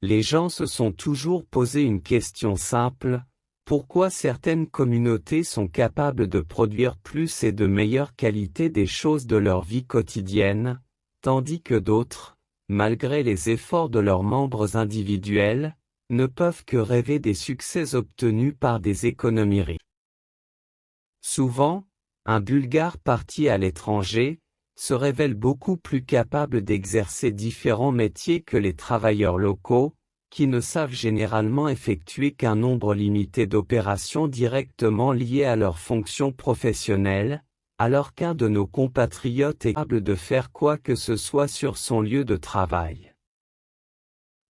les gens se sont toujours posé une question simple: pourquoi certaines communautés sont capables de produire plus et de meilleure qualité des choses de leur vie quotidienne, tandis que d'autres, malgré les efforts de leurs membres individuels, ne peuvent que rêver des succès obtenus par des économies riches. Souvent, un Bulgare parti à l'étranger se révèle beaucoup plus capable d'exercer différents métiers que les travailleurs locaux, qui ne savent généralement effectuer qu'un nombre limité d'opérations directement liées à leur fonction professionnelle, alors qu'un de nos compatriotes est capable de faire quoi que ce soit sur son lieu de travail.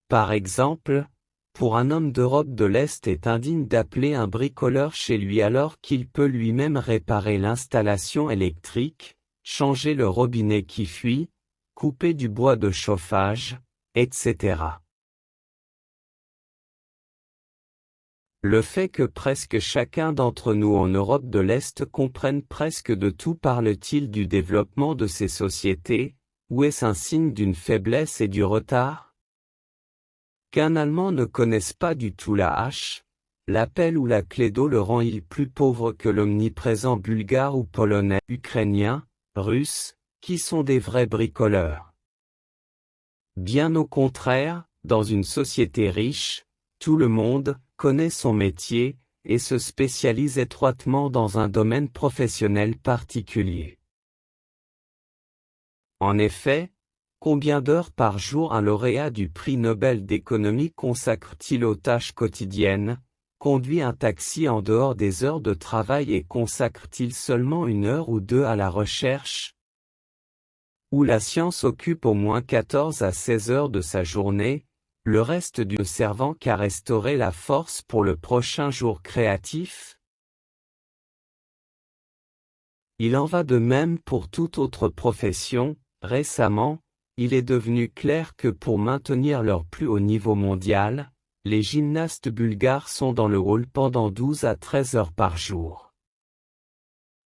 Par exemple, pour un homme d'Europe de l'Est est indigne d'appeler un bricoleur chez lui alors qu'il peut lui-même réparer l'installation électrique, changer le robinet qui fuit, couper du bois de chauffage, etc. Le fait que presque chacun d'entre nous en Europe de l'Est comprenne presque de tout parle-t-il du développement de ces sociétés, ou est-ce un signe d'une faiblesse et du retard? Qu'un Allemand ne connaisse pas du tout la hache, la pelle ou la clé d'eau le rend-il plus pauvre que l'omniprésent bulgare ou polonais, ukrainien, russe, qui sont des vrais bricoleurs? Bien au contraire, dans une société riche, tout le monde connaît son métier et se spécialise étroitement dans un domaine professionnel particulier. En effet, combien d'heures par jour un lauréat du prix Nobel d'économie consacre-t-il aux tâches quotidiennes? Conduit un taxi en dehors des heures de travail et consacre-t-il seulement 1 heure ou 2 à la recherche? Où la science occupe au moins 14 à 16 heures de sa journée, le reste du servant qu'à restaurer la force pour le prochain jour créatif? Il en va de même pour toute autre profession. Récemment, il est devenu clair que pour maintenir leur plus haut niveau mondial, les gymnastes bulgares sont dans le hall pendant 12 à 13 heures par jour.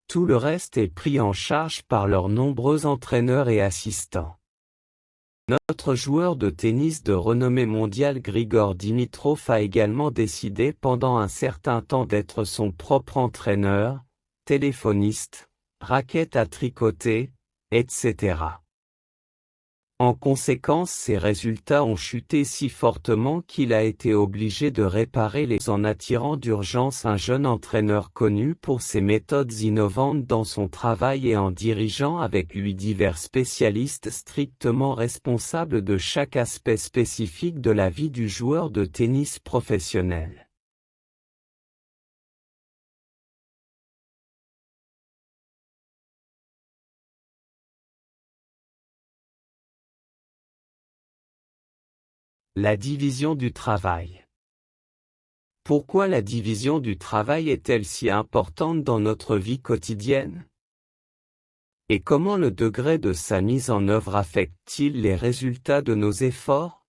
Tout le reste est pris en charge par leurs nombreux entraîneurs et assistants. Notre joueur de tennis de renommée mondiale Grigor Dimitrov a également décidé pendant un certain temps d'être son propre entraîneur, téléphoniste, raquette à tricoter, etc. En conséquence, ses résultats ont chuté si fortement qu'il a été obligé de réparer les en attirant d'urgence un jeune entraîneur connu pour ses méthodes innovantes dans son travail et en dirigeant avec lui divers spécialistes strictement responsables de chaque aspect spécifique de la vie du joueur de tennis professionnel. La division du travail. Pourquoi la division du travail est-elle si importante dans notre vie quotidienne? Et comment le degré de sa mise en œuvre affecte-t-il les résultats de nos efforts?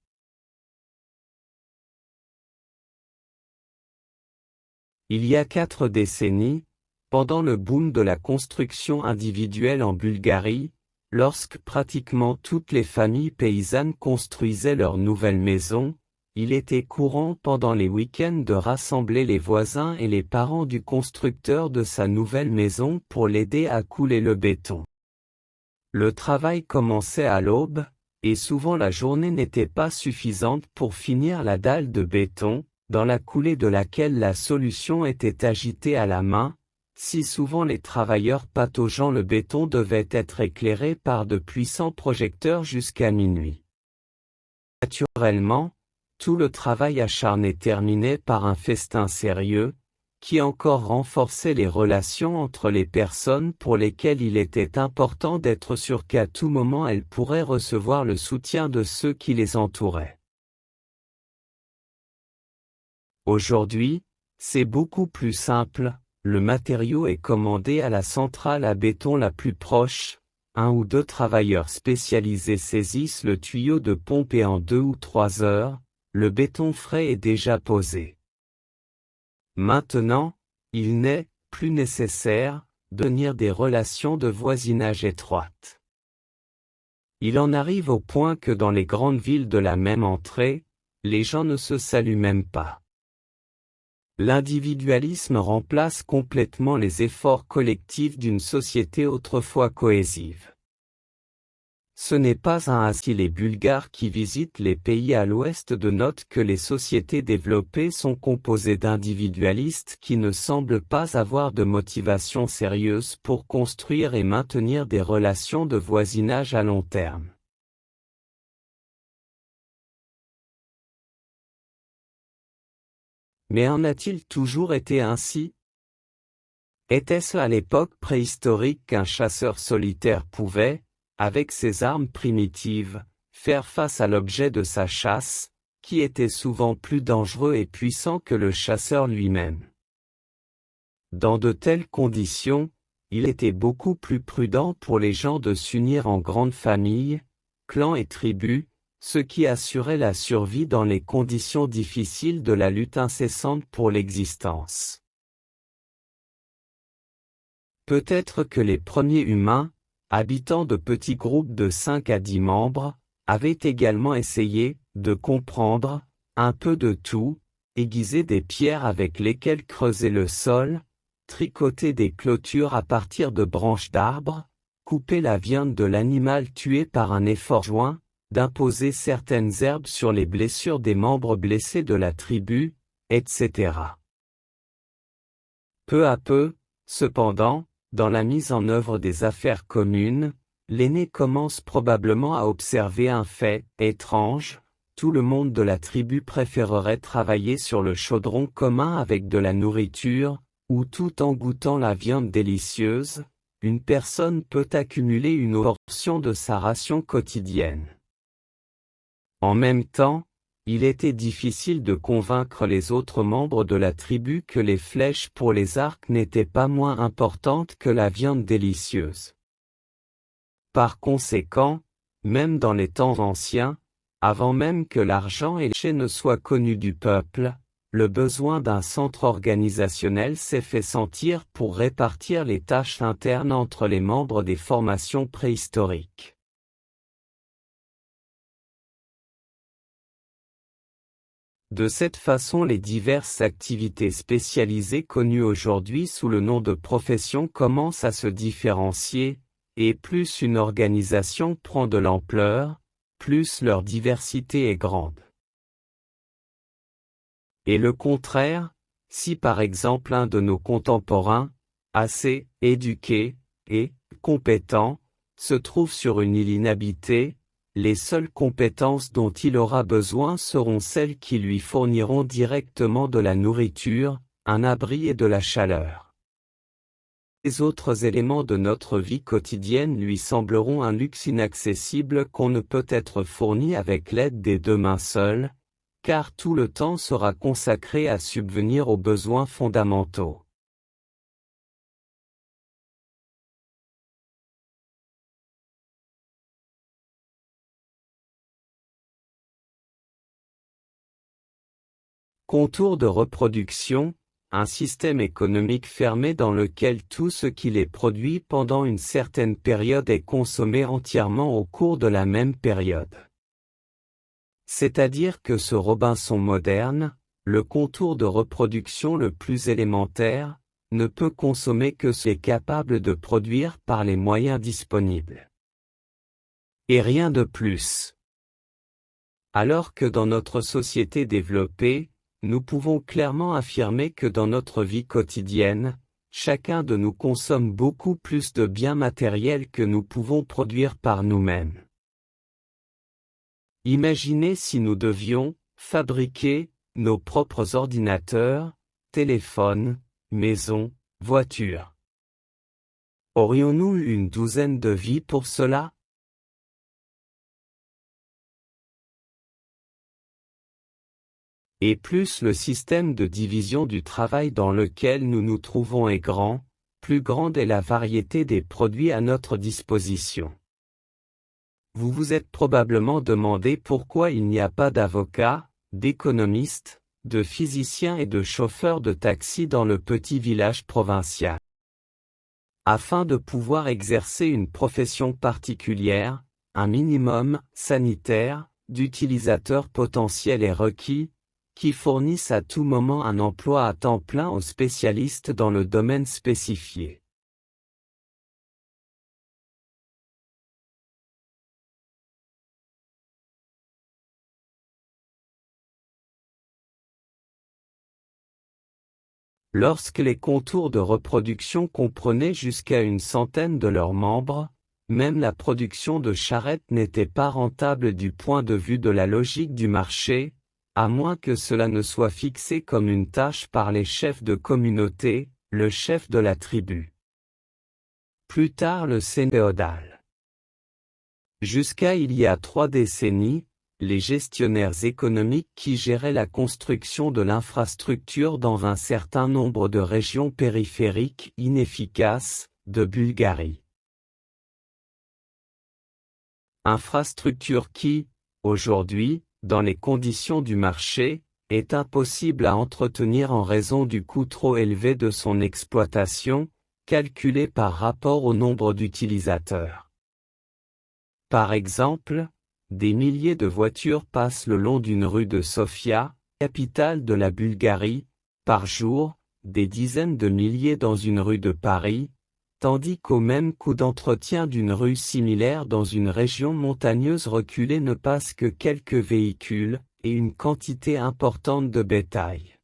Il y a 4 décennies, pendant le boom de la construction individuelle en Bulgarie, lorsque pratiquement toutes les familles paysannes construisaient leurs nouvelles maisons, il était courant pendant les week-ends de rassembler les voisins et les parents du constructeur de sa nouvelle maison pour l'aider à couler le béton. Le travail commençait à l'aube, et souvent la journée n'était pas suffisante pour finir la dalle de béton, dans la coulée de laquelle la solution était agitée à la main. Si souvent les travailleurs pataugeant le béton devaient être éclairés par de puissants projecteurs jusqu'à minuit. Naturellement, tout le travail acharné terminait par un festin sérieux, qui encore renforçait les relations entre les personnes pour lesquelles il était important d'être sûr qu'à tout moment elles pourraient recevoir le soutien de ceux qui les entouraient. Aujourd'hui, c'est beaucoup plus simple. Le matériau est commandé à la centrale à béton la plus proche, 1 ou 2 travailleurs spécialisés saisissent le tuyau de pompe et en 2 ou 3 heures, le béton frais est déjà posé. Maintenant, il n'est plus nécessaire de tenir des relations de voisinage étroites. Il en arrive au point que dans les grandes villes de la même entrée, les gens ne se saluent même pas. L'individualisme remplace complètement les efforts collectifs d'une société autrefois cohésive. Ce n'est pas un hasard si les Bulgares qui visitent les pays à l'ouest notent que les sociétés développées sont composées d'individualistes qui ne semblent pas avoir de motivation sérieuse pour construire et maintenir des relations de voisinage à long terme. Mais en a-t-il toujours été ainsi? Était-ce à l'époque préhistorique qu'un chasseur solitaire pouvait, avec ses armes primitives, faire face à l'objet de sa chasse, qui était souvent plus dangereux et puissant que le chasseur lui-même? Dans de telles conditions, il était beaucoup plus prudent pour les gens de s'unir en grandes familles, clans et tribus, ce qui assurait la survie dans les conditions difficiles de la lutte incessante pour l'existence. Peut-être que les premiers humains, habitant de petits groupes de 5 à 10 membres, avaient également essayé de comprendre un peu de tout, aiguiser des pierres avec lesquelles creuser le sol, tricoter des clôtures à partir de branches d'arbres, couper la viande de l'animal tué par un effort joint, d'imposer certaines herbes sur les blessures des membres blessés de la tribu, etc. Peu à peu, cependant, dans la mise en œuvre des affaires communes, l'aîné commence probablement à observer un fait étrange: tout le monde de la tribu préférerait travailler sur le chaudron commun avec de la nourriture, où tout en goûtant la viande délicieuse, une personne peut accumuler une portion de sa ration quotidienne. En même temps, il était difficile de convaincre les autres membres de la tribu que les flèches pour les arcs n'étaient pas moins importantes que la viande délicieuse. Par conséquent, même dans les temps anciens, avant même que l'argent et les ne soient connus du peuple, le besoin d'un centre organisationnel s'est fait sentir pour répartir les tâches internes entre les membres des formations préhistoriques. De cette façon, les diverses activités spécialisées connues aujourd'hui sous le nom de profession commencent à se différencier, et plus une organisation prend de l'ampleur, plus leur diversité est grande. Et le contraire, si par exemple un de nos contemporains, assez éduqué et compétent, se trouve sur une île inhabitée, les seules compétences dont il aura besoin seront celles qui lui fourniront directement de la nourriture, un abri et de la chaleur. Les autres éléments de notre vie quotidienne lui sembleront un luxe inaccessible qu'on ne peut être fourni avec l'aide des deux mains seules, car tout le temps sera consacré à subvenir aux besoins fondamentaux. Contour de reproduction, un système économique fermé dans lequel tout ce qu'il est produit pendant une certaine période est consommé entièrement au cours de la même période. C'est-à-dire que ce Robinson moderne, le contour de reproduction le plus élémentaire, ne peut consommer que ce qu'il est capable de produire par les moyens disponibles. Et rien de plus. Alors que dans notre société développée, nous pouvons clairement affirmer que dans notre vie quotidienne, chacun de nous consomme beaucoup plus de biens matériels que nous pouvons produire par nous-mêmes. Imaginez si nous devions fabriquer nos propres ordinateurs, téléphones, maisons, voitures. Aurions-nous eu une douzaine de vies pour cela? Et plus le système de division du travail dans lequel nous nous trouvons est grand, plus grande est la variété des produits à notre disposition. Vous vous êtes probablement demandé pourquoi il n'y a pas d'avocats, d'économistes, de physiciens et de chauffeurs de taxi dans le petit village provincial. Afin de pouvoir exercer une profession particulière, un minimum sanitaire d'utilisateurs potentiels est requis, qui fournissent à tout moment un emploi à temps plein aux spécialistes dans le domaine spécifié. Lorsque les contours de reproduction comprenaient jusqu'à une centaine de leurs membres, même la production de charrettes n'était pas rentable du point de vue de la logique du marché, à moins que cela ne soit fixé comme une tâche par les chefs de communauté, le chef de la tribu. Plus tard le sénéodal. Jusqu'à il y a 3 décennies, les gestionnaires économiques qui géraient la construction de l'infrastructure dans un certain nombre de régions périphériques inefficaces, de Bulgarie. Infrastructure qui, aujourd'hui, dans les conditions du marché, est impossible à entretenir en raison du coût trop élevé de son exploitation, calculé par rapport au nombre d'utilisateurs. Par exemple, des milliers de voitures passent le long d'une rue de Sofia, capitale de la Bulgarie, par jour, des dizaines de milliers dans une rue de Paris, tandis qu'au même coût d'entretien d'une rue similaire dans une région montagneuse reculée ne passent que quelques véhicules, et une quantité importante de bétail.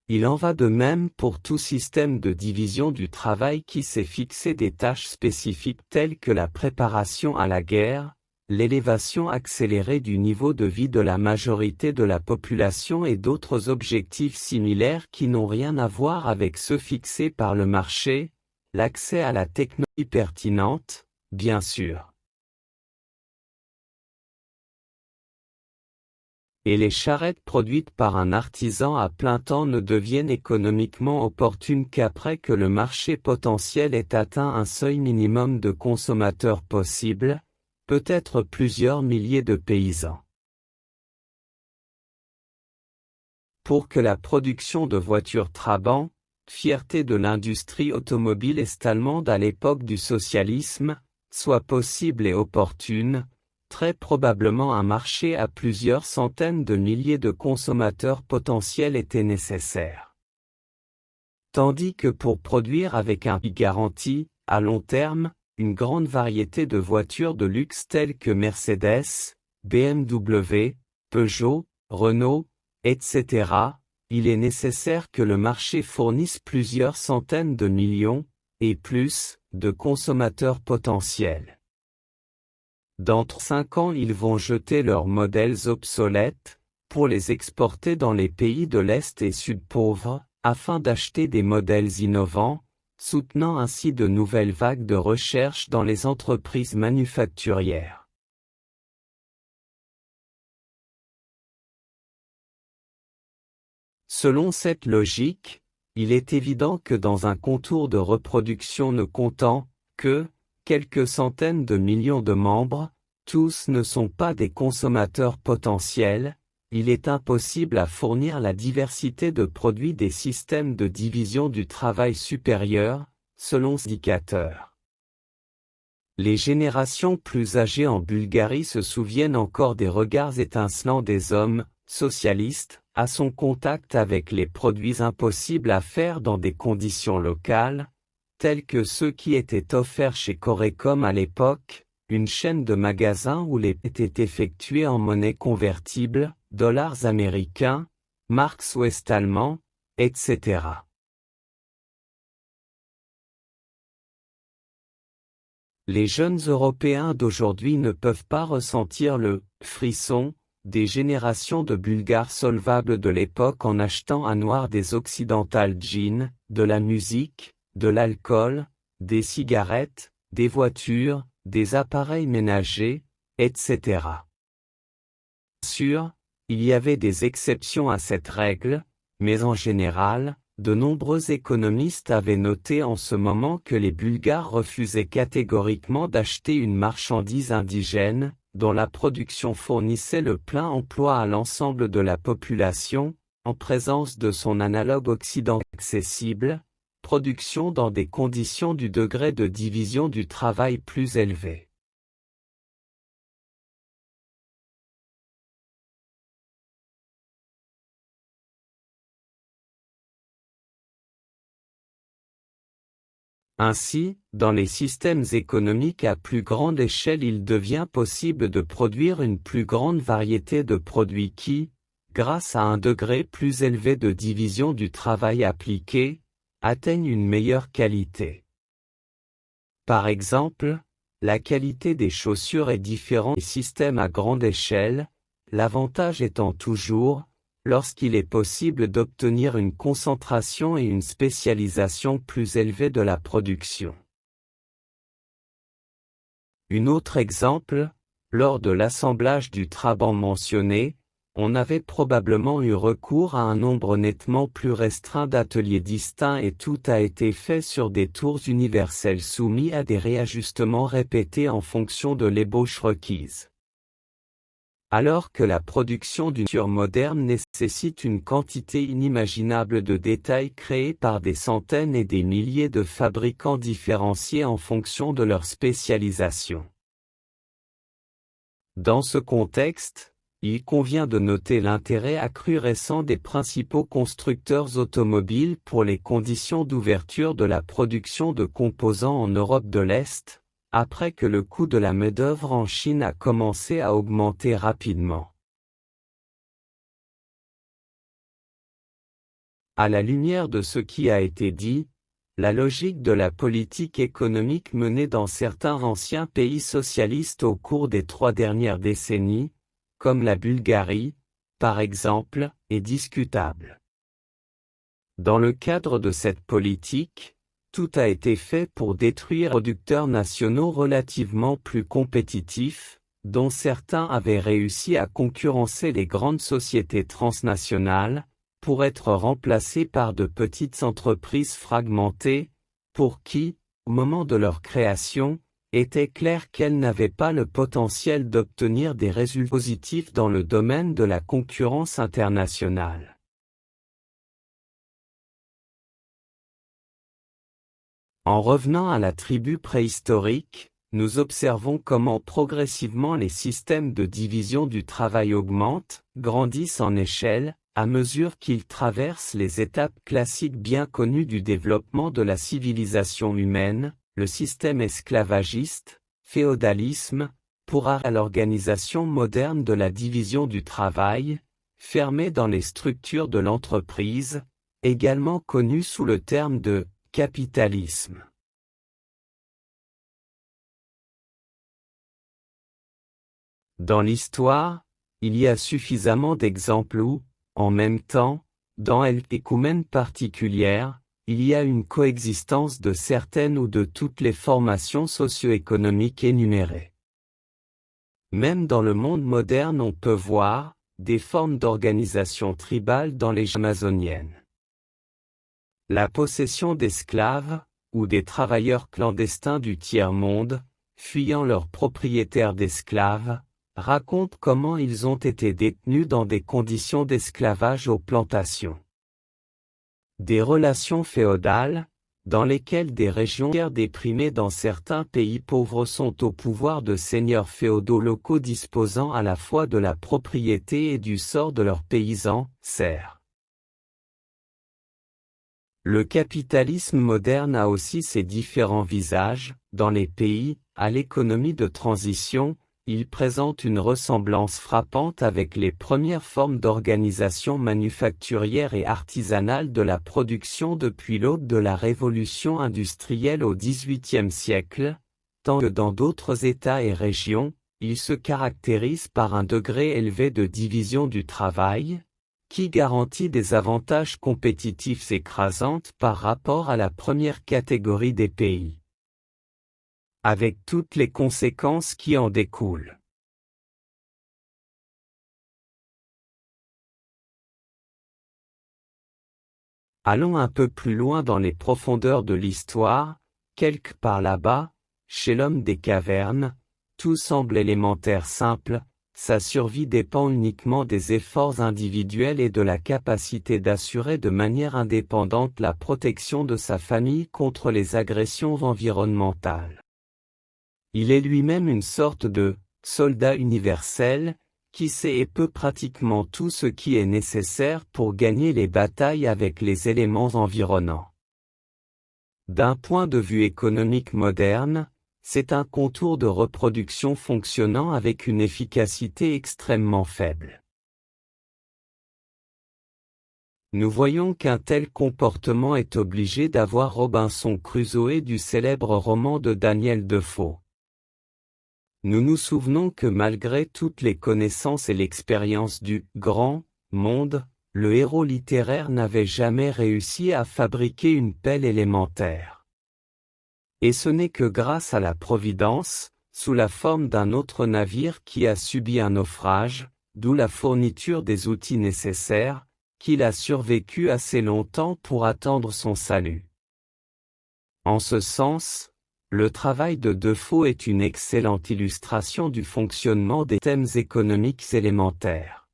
Il en va de même pour tout système de division du travail qui s'est fixé des tâches spécifiques telles que la préparation à la guerre, l'élévation accélérée du niveau de vie de la majorité de la population et d'autres objectifs similaires qui n'ont rien à voir avec ceux fixés par le marché, l'accès à la technologie pertinente, bien sûr. Et les charrettes produites par un artisan à plein temps ne deviennent économiquement opportunes qu'après que le marché potentiel ait atteint un seuil minimum de consommateurs possible, peut-être plusieurs milliers de paysans. Pour que la production de voitures Trabant, fierté de l'industrie automobile est-allemande à l'époque du socialisme, soit possible et opportune, très probablement un marché à plusieurs centaines de milliers de consommateurs potentiels était nécessaire. Tandis que pour produire avec un prix garanti, à long terme, une grande variété de voitures de luxe telles que Mercedes, BMW, Peugeot, Renault, etc., il est nécessaire que le marché fournisse plusieurs centaines de millions, et plus, de consommateurs potentiels. Dans 5 ans ils vont jeter leurs modèles obsolètes, pour les exporter dans les pays de l'Est et Sud pauvres, afin d'acheter des modèles innovants, soutenant ainsi de nouvelles vagues de recherche dans les entreprises manufacturières. Selon cette logique, il est évident que dans un contour de reproduction ne comptant que quelques centaines de millions de membres, tous ne sont pas des consommateurs potentiels, il est impossible à fournir la diversité de produits des systèmes de division du travail supérieurs, selon cet indicateur. Les générations plus âgées en Bulgarie se souviennent encore des regards étincelants des hommes, socialistes, à son contact avec les produits impossibles à faire dans des conditions locales, tels que ceux qui étaient offerts chez Corecom à l'époque, une chaîne de magasins où les paiements étaient effectués en monnaie convertible, dollars américains, marks ouest-allemands, etc. Les jeunes Européens d'aujourd'hui ne peuvent pas ressentir le « frisson » des générations de Bulgares solvables de l'époque en achetant à noir des occidentales jeans, de la musique, de l'alcool, des cigarettes, des voitures, des appareils ménagers, etc. Bien sûr, il y avait des exceptions à cette règle, mais en général, de nombreux économistes avaient noté en ce moment que les Bulgares refusaient catégoriquement d'acheter une marchandise indigène, dont la production fournissait le plein emploi à l'ensemble de la population, en présence de son analogue occidental accessible, production dans des conditions du degré de division du travail plus élevé. Ainsi, dans les systèmes économiques à plus grande échelle, il devient possible de produire une plus grande variété de produits qui, grâce à un degré plus élevé de division du travail appliqué, atteignent une meilleure qualité. Par exemple, la qualité des chaussures est différente des systèmes à grande échelle, l'avantage étant toujours, lorsqu'il est possible d'obtenir une concentration et une spécialisation plus élevée de la production. Un autre exemple, lors de l'assemblage du Trabant mentionné, on avait probablement eu recours à un nombre nettement plus restreint d'ateliers distincts et tout a été fait sur des tours universels soumis à des réajustements répétés en fonction de l'ébauche requise. Alors que la production d'une voiture moderne nécessite une quantité inimaginable de détails créés par des centaines et des milliers de fabricants différenciés en fonction de leur spécialisation. Dans ce contexte, il convient de noter l'intérêt accru récent des principaux constructeurs automobiles pour les conditions d'ouverture de la production de composants en Europe de l'Est, après que le coût de la main-d'œuvre en Chine a commencé à augmenter rapidement. À la lumière de ce qui a été dit, la logique de la politique économique menée dans certains anciens pays socialistes au cours des 3 dernières décennies, comme la Bulgarie, par exemple, est discutable. Dans le cadre de cette politique, tout a été fait pour détruire les producteurs nationaux relativement plus compétitifs, dont certains avaient réussi à concurrencer les grandes sociétés transnationales, pour être remplacés par de petites entreprises fragmentées, pour qui, au moment de leur création, était clair qu'elles n'avaient pas le potentiel d'obtenir des résultats positifs dans le domaine de la concurrence internationale. En revenant à la tribu préhistorique, nous observons comment progressivement les systèmes de division du travail augmentent, grandissent en échelle, à mesure qu'ils traversent les étapes classiques bien connues du développement de la civilisation humaine, le système esclavagiste, féodalisme, pour à l'organisation moderne de la division du travail, fermée dans les structures de l'entreprise, également connue sous le terme de capitalisme. Dans l'histoire, il y a suffisamment d'exemples où, en même temps, dans l'écoumène particulière, il y a une coexistence de certaines ou de toutes les formations socio-économiques énumérées. Même dans le monde moderne on peut voir des formes d'organisation tribale dans les amazoniennes. La possession d'esclaves, ou des travailleurs clandestins du tiers-monde, fuyant leurs propriétaires d'esclaves, raconte comment ils ont été détenus dans des conditions d'esclavage aux plantations. Des relations féodales, dans lesquelles des régions déprimées dans certains pays pauvres sont au pouvoir de seigneurs féodaux locaux disposant à la fois de la propriété et du sort de leurs paysans, serfs. Le capitalisme moderne a aussi ses différents visages. Dans les pays à l'économie de transition, il présente une ressemblance frappante avec les premières formes d'organisation manufacturière et artisanale de la production depuis l'aube de la révolution industrielle au XVIIIe siècle, tant que dans d'autres États et régions, il se caractérise par un degré élevé de division du travail, qui garantit des avantages compétitifs écrasants par rapport à la première catégorie des pays, avec toutes les conséquences qui en découlent. Allons un peu plus loin dans les profondeurs de l'histoire, quelque part là-bas, chez l'homme des cavernes, tout semble élémentaire simple, sa survie dépend uniquement des efforts individuels et de la capacité d'assurer de manière indépendante la protection de sa famille contre les agressions environnementales. Il est lui-même une sorte de soldat universel, qui sait et peut pratiquement tout ce qui est nécessaire pour gagner les batailles avec les éléments environnants. D'un point de vue économique moderne, c'est un contour de reproduction fonctionnant avec une efficacité extrêmement faible. Nous voyons qu'un tel comportement est obligé d'avoir Robinson Crusoe du célèbre roman de Daniel Defoe. Nous nous souvenons que malgré toutes les connaissances et l'expérience du « grand » monde, le héros littéraire n'avait jamais réussi à fabriquer une pelle élémentaire. Et ce n'est que grâce à la Providence, sous la forme d'un autre navire qui a subi un naufrage, d'où la fourniture des outils nécessaires, qu'il a survécu assez longtemps pour attendre son salut. En ce sens, le travail de Defoe est une excellente illustration du fonctionnement des thèmes économiques élémentaires.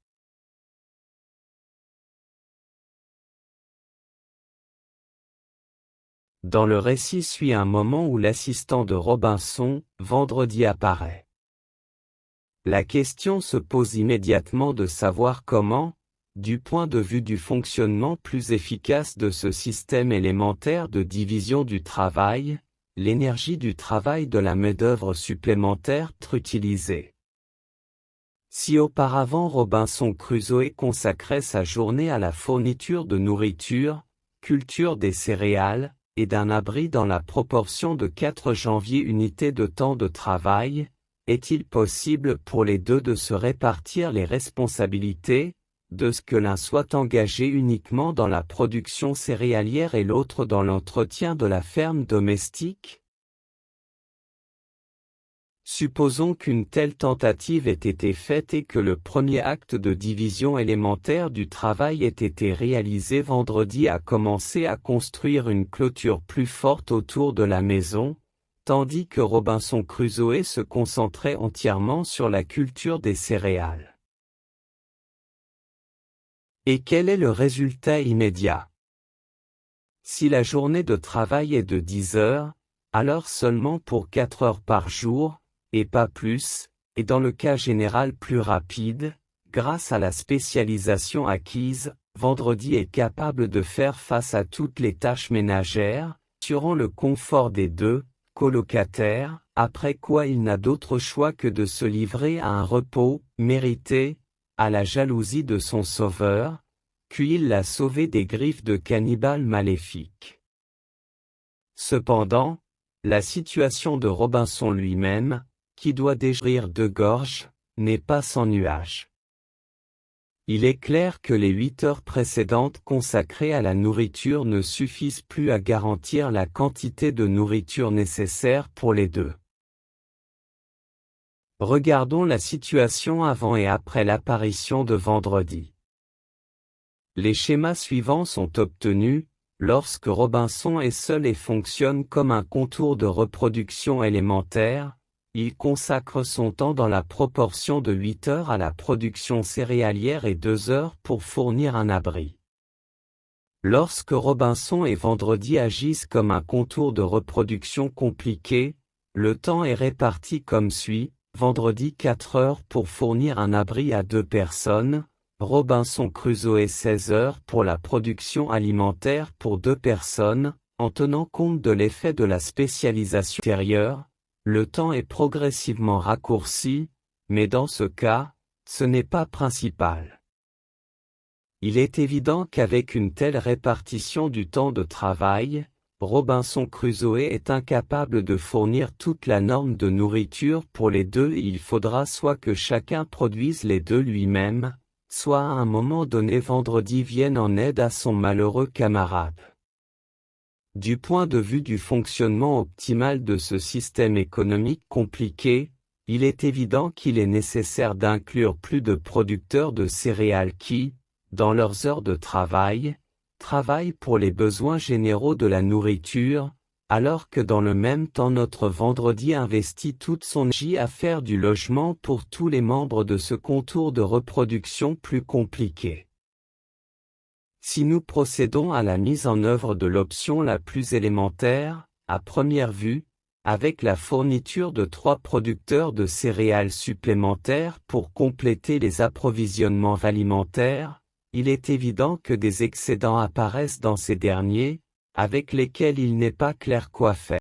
Dans le récit suit un moment où l'assistant de Robinson, Vendredi, apparaît. La question se pose immédiatement de savoir comment, du point de vue du fonctionnement plus efficace de ce système élémentaire de division du travail, l'énergie du travail de la main-d'œuvre supplémentaire est utilisée. Si auparavant Robinson Crusoe consacrait sa journée à la fourniture de nourriture, culture des céréales, et d'un abri dans la proportion de 4 janvier unités de temps de travail, est-il possible pour les deux de se répartir les responsabilités, de ce que l'un soit engagé uniquement dans la production céréalière et l'autre dans l'entretien de la ferme domestique? Supposons qu'une telle tentative ait été faite et que le premier acte de division élémentaire du travail ait été réalisé. Vendredi a commencé à construire une clôture plus forte autour de la maison, tandis que Robinson Crusoe se concentrait entièrement sur la culture des céréales. Et quel est le résultat immédiat? Si la journée de travail est de 10 heures, alors seulement pour 4 heures par jour, et pas plus, et dans le cas général plus rapide, grâce à la spécialisation acquise, Vendredi est capable de faire face à toutes les tâches ménagères, assurant le confort des deux colocataires, après quoi il n'a d'autre choix que de se livrer à un repos mérité, à la jalousie de son sauveur, puis il l'a sauvé des griffes de cannibales maléfiques. Cependant, la situation de Robinson lui-même, qui doit dégérir de gorge, n'est pas sans nuages. Il est clair que les 8 heures précédentes consacrées à la nourriture ne suffisent plus à garantir la quantité de nourriture nécessaire pour les deux. Regardons la situation avant et après l'apparition de Vendredi. Les schémas suivants sont obtenus, lorsque Robinson est seul et fonctionne comme un contour de reproduction élémentaire. Il consacre son temps dans la proportion de 8 heures à la production céréalière et 2 heures pour fournir un abri. Lorsque Robinson et Vendredi agissent comme un contour de reproduction compliqué, le temps est réparti comme suit: Vendredi 4 heures pour fournir un abri à 2 personnes, Robinson Crusoe 16 heures pour la production alimentaire pour 2 personnes, en tenant compte de l'effet de la spécialisation ultérieure. Le temps est progressivement raccourci, mais dans ce cas, ce n'est pas principal. Il est évident qu'avec une telle répartition du temps de travail, Robinson Crusoe est incapable de fournir toute la norme de nourriture pour les deux et il faudra soit que chacun produise les deux lui-même, soit à un moment donné Vendredi vienne en aide à son malheureux camarade. Du point de vue du fonctionnement optimal de ce système économique compliqué, il est évident qu'il est nécessaire d'inclure plus de producteurs de céréales qui, dans leurs heures de travail, travaillent pour les besoins généraux de la nourriture, alors que dans le même temps notre Vendredi investit toute son énergie à faire du logement pour tous les membres de ce contour de reproduction plus compliqué. Si nous procédons à la mise en œuvre de l'option la plus élémentaire, à première vue, avec la fourniture de 3 producteurs de céréales supplémentaires pour compléter les approvisionnements alimentaires, il est évident que des excédents apparaissent dans ces derniers, avec lesquels il n'est pas clair quoi faire.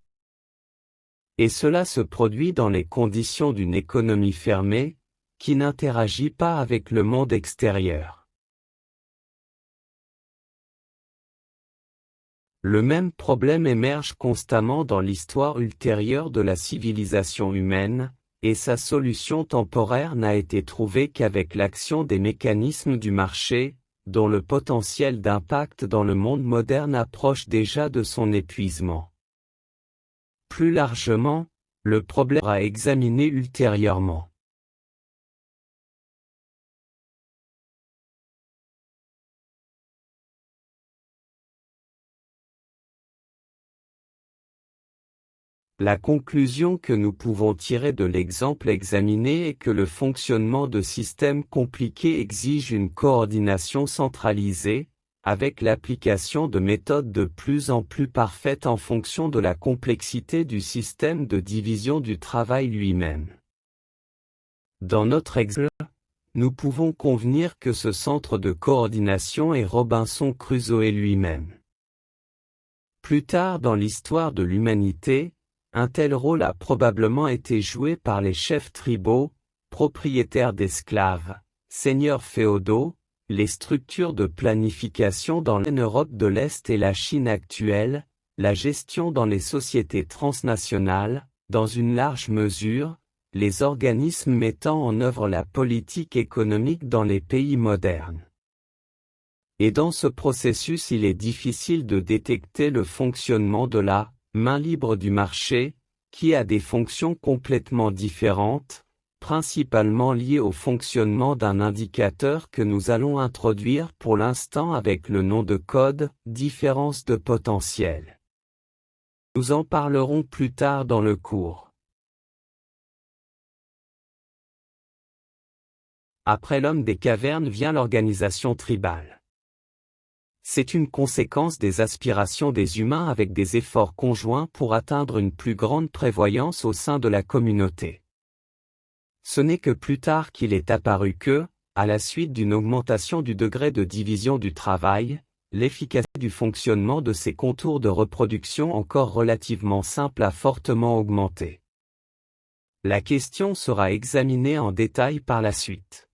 Et cela se produit dans les conditions d'une économie fermée, qui n'interagit pas avec le monde extérieur. Le même problème émerge constamment dans l'histoire ultérieure de la civilisation humaine, et sa solution temporaire n'a été trouvée qu'avec l'action des mécanismes du marché, dont le potentiel d'impact dans le monde moderne approche déjà de son épuisement. Plus largement, le problème sera examiné ultérieurement. La conclusion que nous pouvons tirer de l'exemple examiné est que le fonctionnement de systèmes compliqués exige une coordination centralisée, avec l'application de méthodes de plus en plus parfaites en fonction de la complexité du système de division du travail lui-même. Dans notre exemple, nous pouvons convenir que ce centre de coordination est Robinson Crusoe lui-même. Plus tard dans l'histoire de l'humanité, un tel rôle a probablement été joué par les chefs tribaux, propriétaires d'esclaves, seigneurs féodaux, les structures de planification dans l'Europe de l'Est et la Chine actuelle, la gestion dans les sociétés transnationales, dans une large mesure, les organismes mettant en œuvre la politique économique dans les pays modernes. Et dans ce processus il est difficile de détecter le fonctionnement de la main libre du marché, qui a des fonctions complètement différentes, principalement liées au fonctionnement d'un indicateur que nous allons introduire pour l'instant avec le nom de code, différence de potentiel. Nous en parlerons plus tard dans le cours. Après l'homme des cavernes vient l'organisation tribale. C'est une conséquence des aspirations des humains avec des efforts conjoints pour atteindre une plus grande prévoyance au sein de la communauté. Ce n'est que plus tard qu'il est apparu que, à la suite d'une augmentation du degré de division du travail, l'efficacité du fonctionnement de ces contours de reproduction encore relativement simples a fortement augmenté. La question sera examinée en détail par la suite.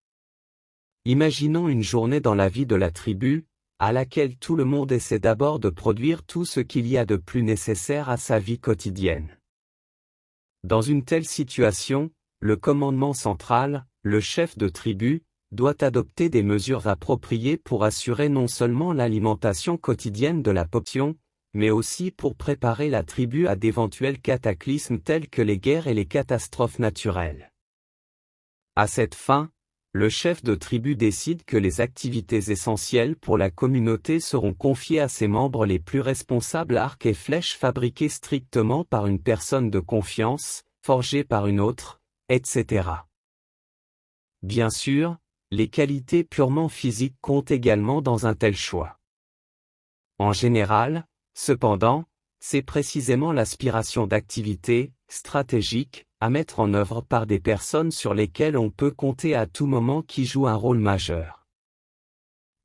Imaginons une journée dans la vie de la tribu, à laquelle tout le monde essaie d'abord de produire tout ce qu'il y a de plus nécessaire à sa vie quotidienne. Dans une telle situation, le commandement central, le chef de tribu, doit adopter des mesures appropriées pour assurer non seulement l'alimentation quotidienne de la population, mais aussi pour préparer la tribu à d'éventuels cataclysmes tels que les guerres et les catastrophes naturelles. À cette fin, le chef de tribu décide que les activités essentielles pour la communauté seront confiées à ses membres les plus responsables arcs et flèches fabriqués strictement par une personne de confiance, forgés par une autre, etc. Bien sûr, les qualités purement physiques comptent également dans un tel choix. En général, cependant, c'est précisément l'aspiration d'activités stratégiques à mettre en œuvre par des personnes sur lesquelles on peut compter à tout moment qui jouent un rôle majeur.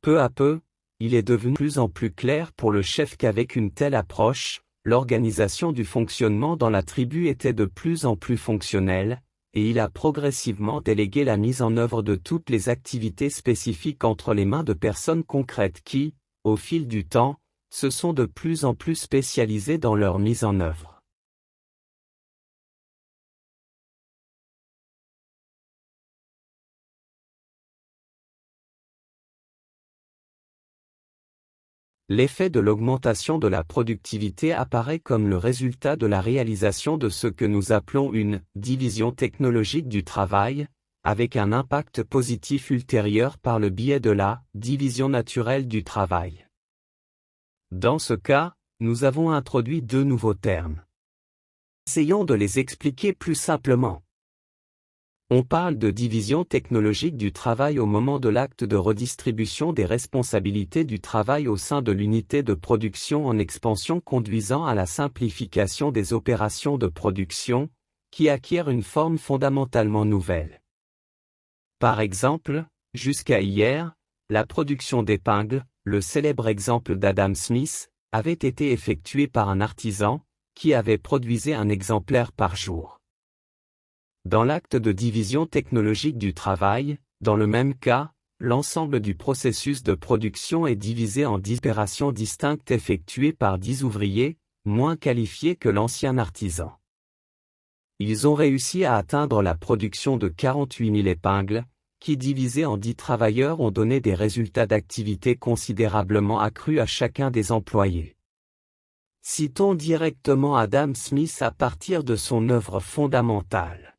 Peu à peu, il est devenu de plus en plus clair pour le chef qu'avec une telle approche, l'organisation du fonctionnement dans la tribu était de plus en plus fonctionnelle, et il a progressivement délégué la mise en œuvre de toutes les activités spécifiques entre les mains de personnes concrètes qui, au fil du temps, se sont de plus en plus spécialisées dans leur mise en œuvre. L'effet de l'augmentation de la productivité apparaît comme le résultat de la réalisation de ce que nous appelons une division technologique du travail, avec un impact positif ultérieur par le biais de la division naturelle du travail. Dans ce cas, nous avons introduit deux nouveaux termes. Essayons de les expliquer plus simplement. On parle de division technologique du travail au moment de l'acte de redistribution des responsabilités du travail au sein de l'unité de production en expansion conduisant à la simplification des opérations de production, qui acquièrent une forme fondamentalement nouvelle. Par exemple, jusqu'à hier, la production d'épingles, le célèbre exemple d'Adam Smith, avait été effectuée par un artisan, qui avait produisé un exemplaire par jour. Dans l'acte de division technologique du travail, dans le même cas, l'ensemble du processus de production est divisé en 10 opérations distinctes effectuées par 10 ouvriers, moins qualifiés que l'ancien artisan. Ils ont réussi à atteindre la production de 48 000 épingles, qui divisées en 10 travailleurs ont donné des résultats d'activité considérablement accrus à chacun des employés. Citons directement Adam Smith à partir de son œuvre fondamentale.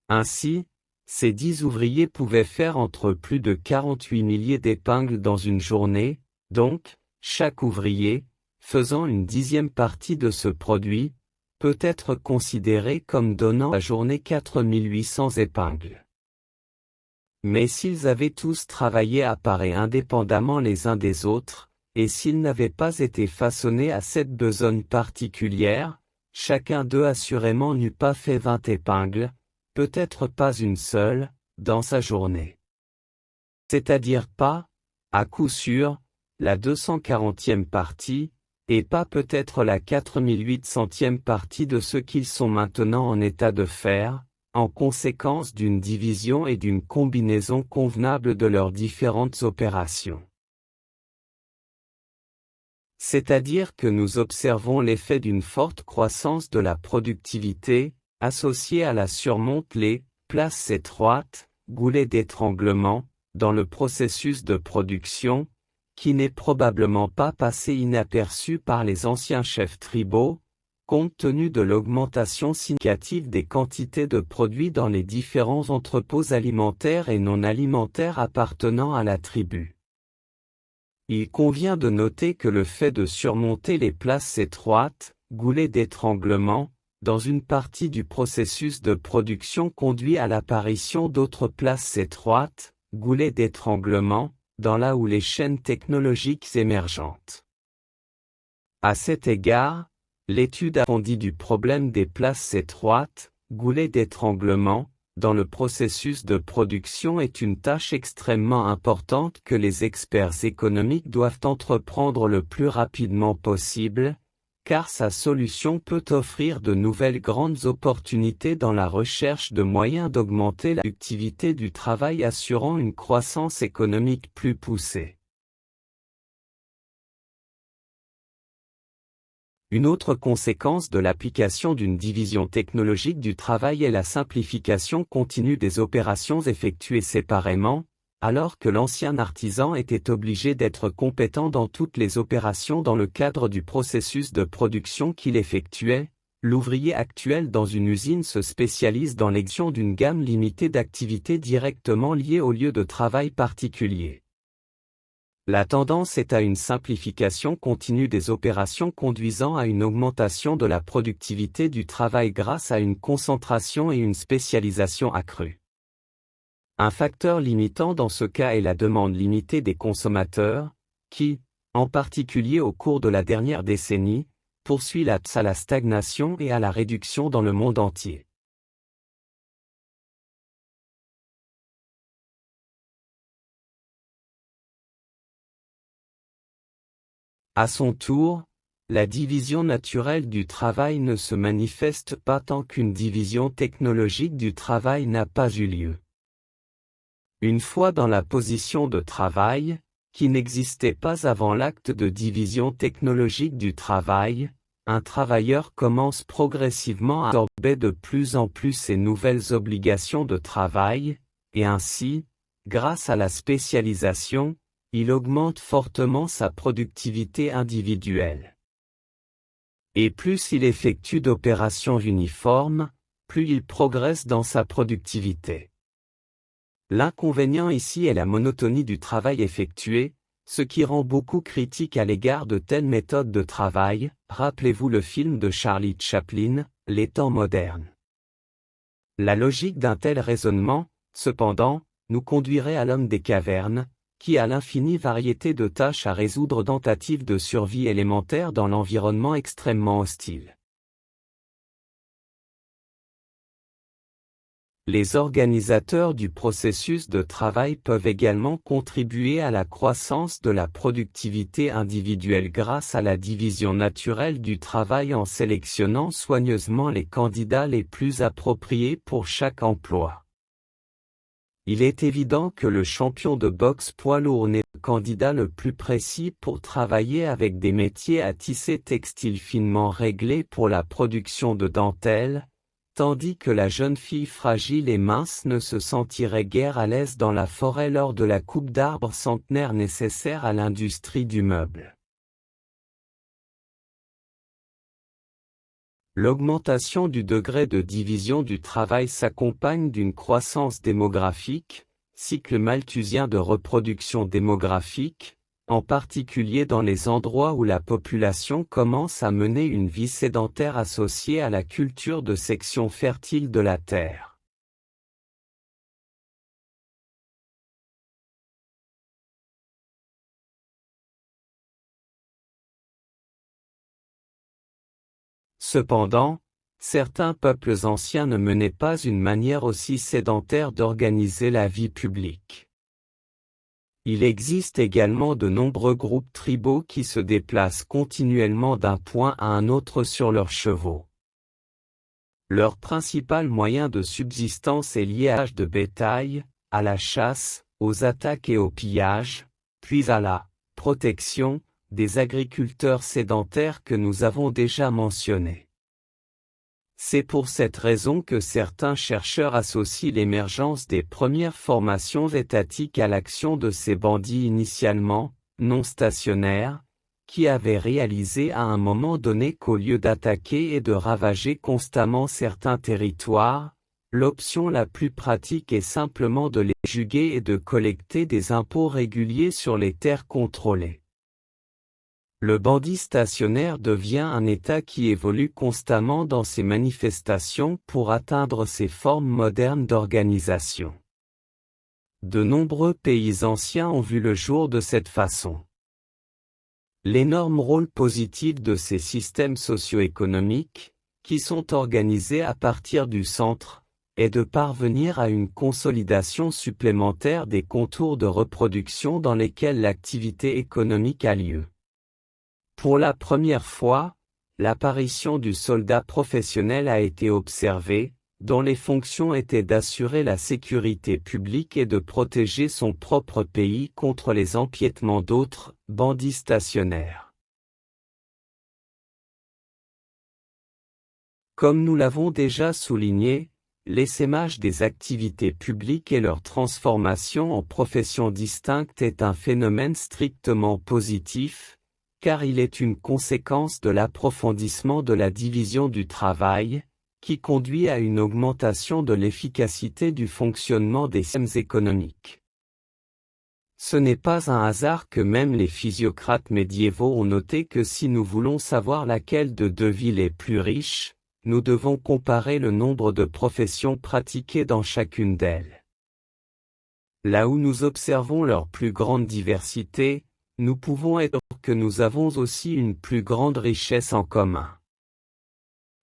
Ainsi, ces 10 ouvriers pouvaient faire entre plus de 48 milliers d'épingles dans une journée, donc, chaque ouvrier, faisant une 10e partie de ce produit, peut être considéré comme donnant à la journée 4800 épingles. Mais s'ils avaient tous travaillé à part et indépendamment les uns des autres, et s'ils n'avaient pas été façonnés à cette besogne particulière, chacun d'eux assurément n'eût pas fait 20 épingles, peut-être pas une seule, dans sa journée. C'est-à-dire pas, à coup sûr, la 240e partie, et pas peut-être la 4800e partie de ce qu'ils sont maintenant en état de faire, en conséquence d'une division et d'une combinaison convenable de leurs différentes opérations. C'est-à-dire que nous observons l'effet d'une forte croissance de la productivité, associée à la surmonte les places étroites, goulets d'étranglement, dans le processus de production, qui n'est probablement pas passé inaperçu par les anciens chefs tribaux, compte tenu de l'augmentation significative des quantités de produits dans les différents entrepôts alimentaires et non alimentaires appartenant à la tribu. Il convient de noter que le fait de surmonter les places étroites, goulets d'étranglement, dans une partie du processus de production conduit à l'apparition d'autres places étroites, goulets d'étranglement, dans là où les chaînes technologiques émergentes. À cet égard, l'étude approfondie du problème des places étroites, goulets d'étranglement, dans le processus de production est une tâche extrêmement importante que les experts économiques doivent entreprendre le plus rapidement possible, car sa solution peut offrir de nouvelles grandes opportunités dans la recherche de moyens d'augmenter la productivité du travail assurant une croissance économique plus poussée. Une autre conséquence de l'application d'une division technologique du travail est la simplification continue des opérations effectuées séparément, alors que l'ancien artisan était obligé d'être compétent dans toutes les opérations dans le cadre du processus de production qu'il effectuait. L'ouvrier actuel dans une usine se spécialise dans l'exécution d'une gamme limitée d'activités directement liées au lieu de travail particulier. La tendance est à une simplification continue des opérations conduisant à une augmentation de la productivité du travail grâce à une concentration et une spécialisation accrues. Un facteur limitant dans ce cas est la demande limitée des consommateurs, qui, en particulier au cours de la dernière décennie, poursuit à la stagnation et à la réduction dans le monde entier. À son tour, la division naturelle du travail ne se manifeste pas tant qu'une division technologique du travail n'a pas eu lieu. Une fois dans la position de travail, qui n'existait pas avant l'acte de division technologique du travail, un travailleur commence progressivement à absorber de plus en plus ses nouvelles obligations de travail, et ainsi, grâce à la spécialisation, il augmente fortement sa productivité individuelle. Et plus il effectue d'opérations uniformes, plus il progresse dans sa productivité. L'inconvénient ici est la monotonie du travail effectué, ce qui rend beaucoup critique à l'égard de telles méthodes de travail. Rappelez-vous le film de Charlie Chaplin, Les temps modernes. La logique d'un tel raisonnement, cependant, nous conduirait à l'homme des cavernes, qui a l'infinie variété de tâches à résoudre, tentatives de survie élémentaire dans l'environnement extrêmement hostile. Les organisateurs du processus de travail peuvent également contribuer à la croissance de la productivité individuelle grâce à la division naturelle du travail en sélectionnant soigneusement les candidats les plus appropriés pour chaque emploi. Il est évident que le champion de boxe poids lourd n'est le candidat le plus précis pour travailler avec des métiers à tisser textile finement réglés pour la production de dentelles, tandis que la jeune fille fragile et mince ne se sentirait guère à l'aise dans la forêt lors de la coupe d'arbres centenaires nécessaire à l'industrie du meuble. L'augmentation du degré de division du travail s'accompagne d'une croissance démographique, cycle malthusien de reproduction démographique, en particulier dans les endroits où la population commence à mener une vie sédentaire associée à la culture de sections fertiles de la terre. Cependant, certains peuples anciens ne menaient pas une manière aussi sédentaire d'organiser la vie publique. Il existe également de nombreux groupes tribaux qui se déplacent continuellement d'un point à un autre sur leurs chevaux. Leur principal moyen de subsistance est lié à l'élevage de bétail, à la chasse, aux attaques et au pillage, puis à la protection des agriculteurs sédentaires que nous avons déjà mentionnés. C'est pour cette raison que certains chercheurs associent l'émergence des premières formations étatiques à l'action de ces bandits initialement non stationnaires, qui avaient réalisé à un moment donné qu'au lieu d'attaquer et de ravager constamment certains territoires, l'option la plus pratique est simplement de les juguer et de collecter des impôts réguliers sur les terres contrôlées. Le bandit stationnaire devient un État qui évolue constamment dans ses manifestations pour atteindre ses formes modernes d'organisation. De nombreux pays anciens ont vu le jour de cette façon. L'énorme rôle positif de ces systèmes socio-économiques, qui sont organisés à partir du centre, est de parvenir à une consolidation supplémentaire des contours de reproduction dans lesquels l'activité économique a lieu. Pour la première fois, l'apparition du soldat professionnel a été observée, dont les fonctions étaient d'assurer la sécurité publique et de protéger son propre pays contre les empiétements d'autres bandits stationnaires. Comme nous l'avons déjà souligné, l'essaimage des activités publiques et leur transformation en professions distinctes est un phénomène strictement positif, car il est une conséquence de l'approfondissement de la division du travail, qui conduit à une augmentation de l'efficacité du fonctionnement des systèmes économiques. Ce n'est pas un hasard que même les physiocrates médiévaux ont noté que si nous voulons savoir laquelle de deux villes est plus riche, nous devons comparer le nombre de professions pratiquées dans chacune d'elles. Là où nous observons leur plus grande diversité, nous pouvons être que nous avons aussi une plus grande richesse en commun.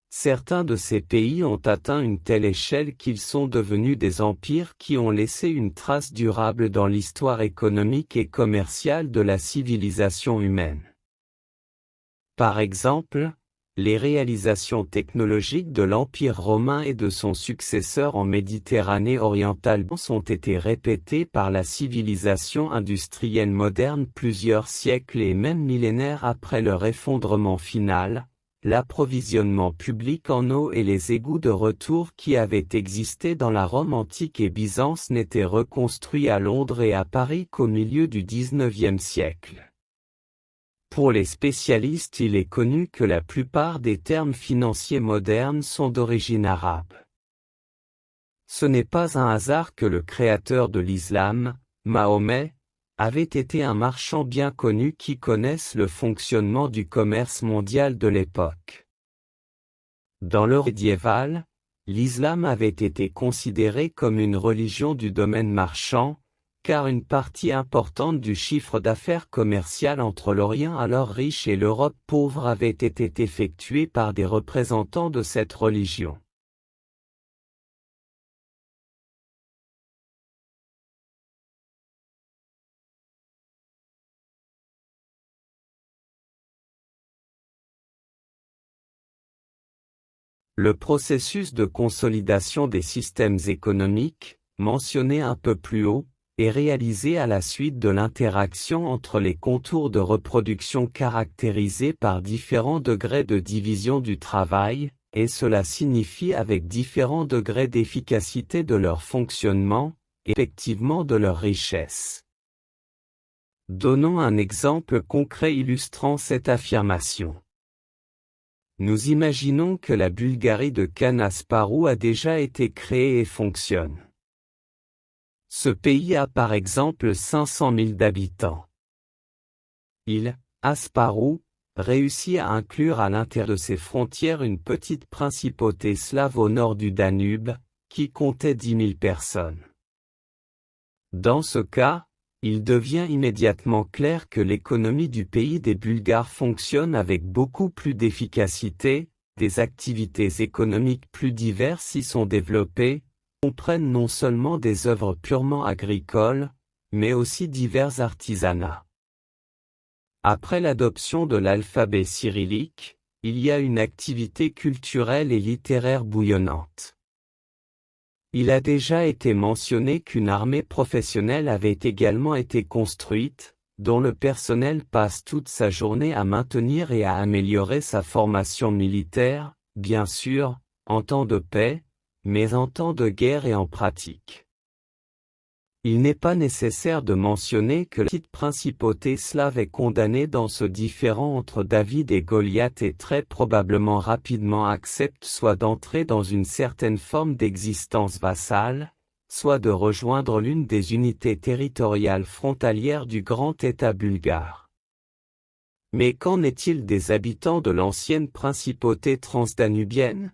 Certains de ces pays ont atteint une telle échelle qu'ils sont devenus des empires qui ont laissé une trace durable dans l'histoire économique et commerciale de la civilisation humaine. Par exemple, les réalisations technologiques de l'Empire romain et de son successeur en Méditerranée orientale ont été répétées par la civilisation industrielle moderne plusieurs siècles et même millénaires après leur effondrement final. L'approvisionnement public en eau et les égouts de retour qui avaient existé dans la Rome antique et Byzance n'étaient reconstruits à Londres et à Paris qu'au milieu du XIXe siècle. Pour les spécialistes, il est connu que la plupart des termes financiers modernes sont d'origine arabe. Ce n'est pas un hasard que le créateur de l'islam, Mahomet, avait été un marchand bien connu qui connaisse le fonctionnement du commerce mondial de l'époque. Dans l'Europe médiévale, l'islam avait été considéré comme une religion du domaine marchand, car une partie importante du chiffre d'affaires commercial entre l'Orient alors riche et l'Europe pauvre avait été effectuée par des représentants de cette religion. Le processus de consolidation des systèmes économiques, mentionné un peu plus haut, est réalisé à la suite de l'interaction entre les contours de reproduction caractérisés par différents degrés de division du travail, et cela signifie avec différents degrés d'efficacité de leur fonctionnement, et effectivement de leur richesse. Donnons un exemple concret illustrant cette affirmation. Nous imaginons que la Bulgarie de Kanasparu a déjà été créée et fonctionne. Ce pays a par exemple 500 000 habitants. Asparu, réussit à inclure à l'intérieur de ses frontières une petite principauté slave au nord du Danube, qui comptait 10 000 personnes. Dans ce cas, il devient immédiatement clair que l'économie du pays des Bulgares fonctionne avec beaucoup plus d'efficacité, des activités économiques plus diverses y sont développées, comprennent non seulement des œuvres purement agricoles, mais aussi divers artisanats. Après l'adoption de l'alphabet cyrillique, il y a une activité culturelle et littéraire bouillonnante. Il a déjà été mentionné qu'une armée professionnelle avait également été construite, dont le personnel passe toute sa journée à maintenir et à améliorer sa formation militaire, bien sûr, en temps de paix, mais en temps de guerre et en pratique. Il n'est pas nécessaire de mentionner que la petite principauté slave est condamnée dans ce différend entre David et Goliath et très probablement rapidement accepte soit d'entrer dans une certaine forme d'existence vassale, soit de rejoindre l'une des unités territoriales frontalières du grand État bulgare. Mais qu'en est-il des habitants de l'ancienne principauté transdanubienne?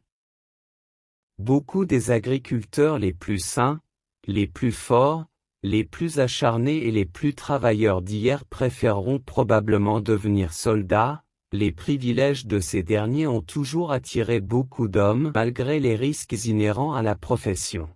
Beaucoup des agriculteurs les plus sains, les plus forts, les plus acharnés et les plus travailleurs d'hier préféreront probablement devenir soldats. Les privilèges de ces derniers ont toujours attiré beaucoup d'hommes malgré les risques inhérents à la profession.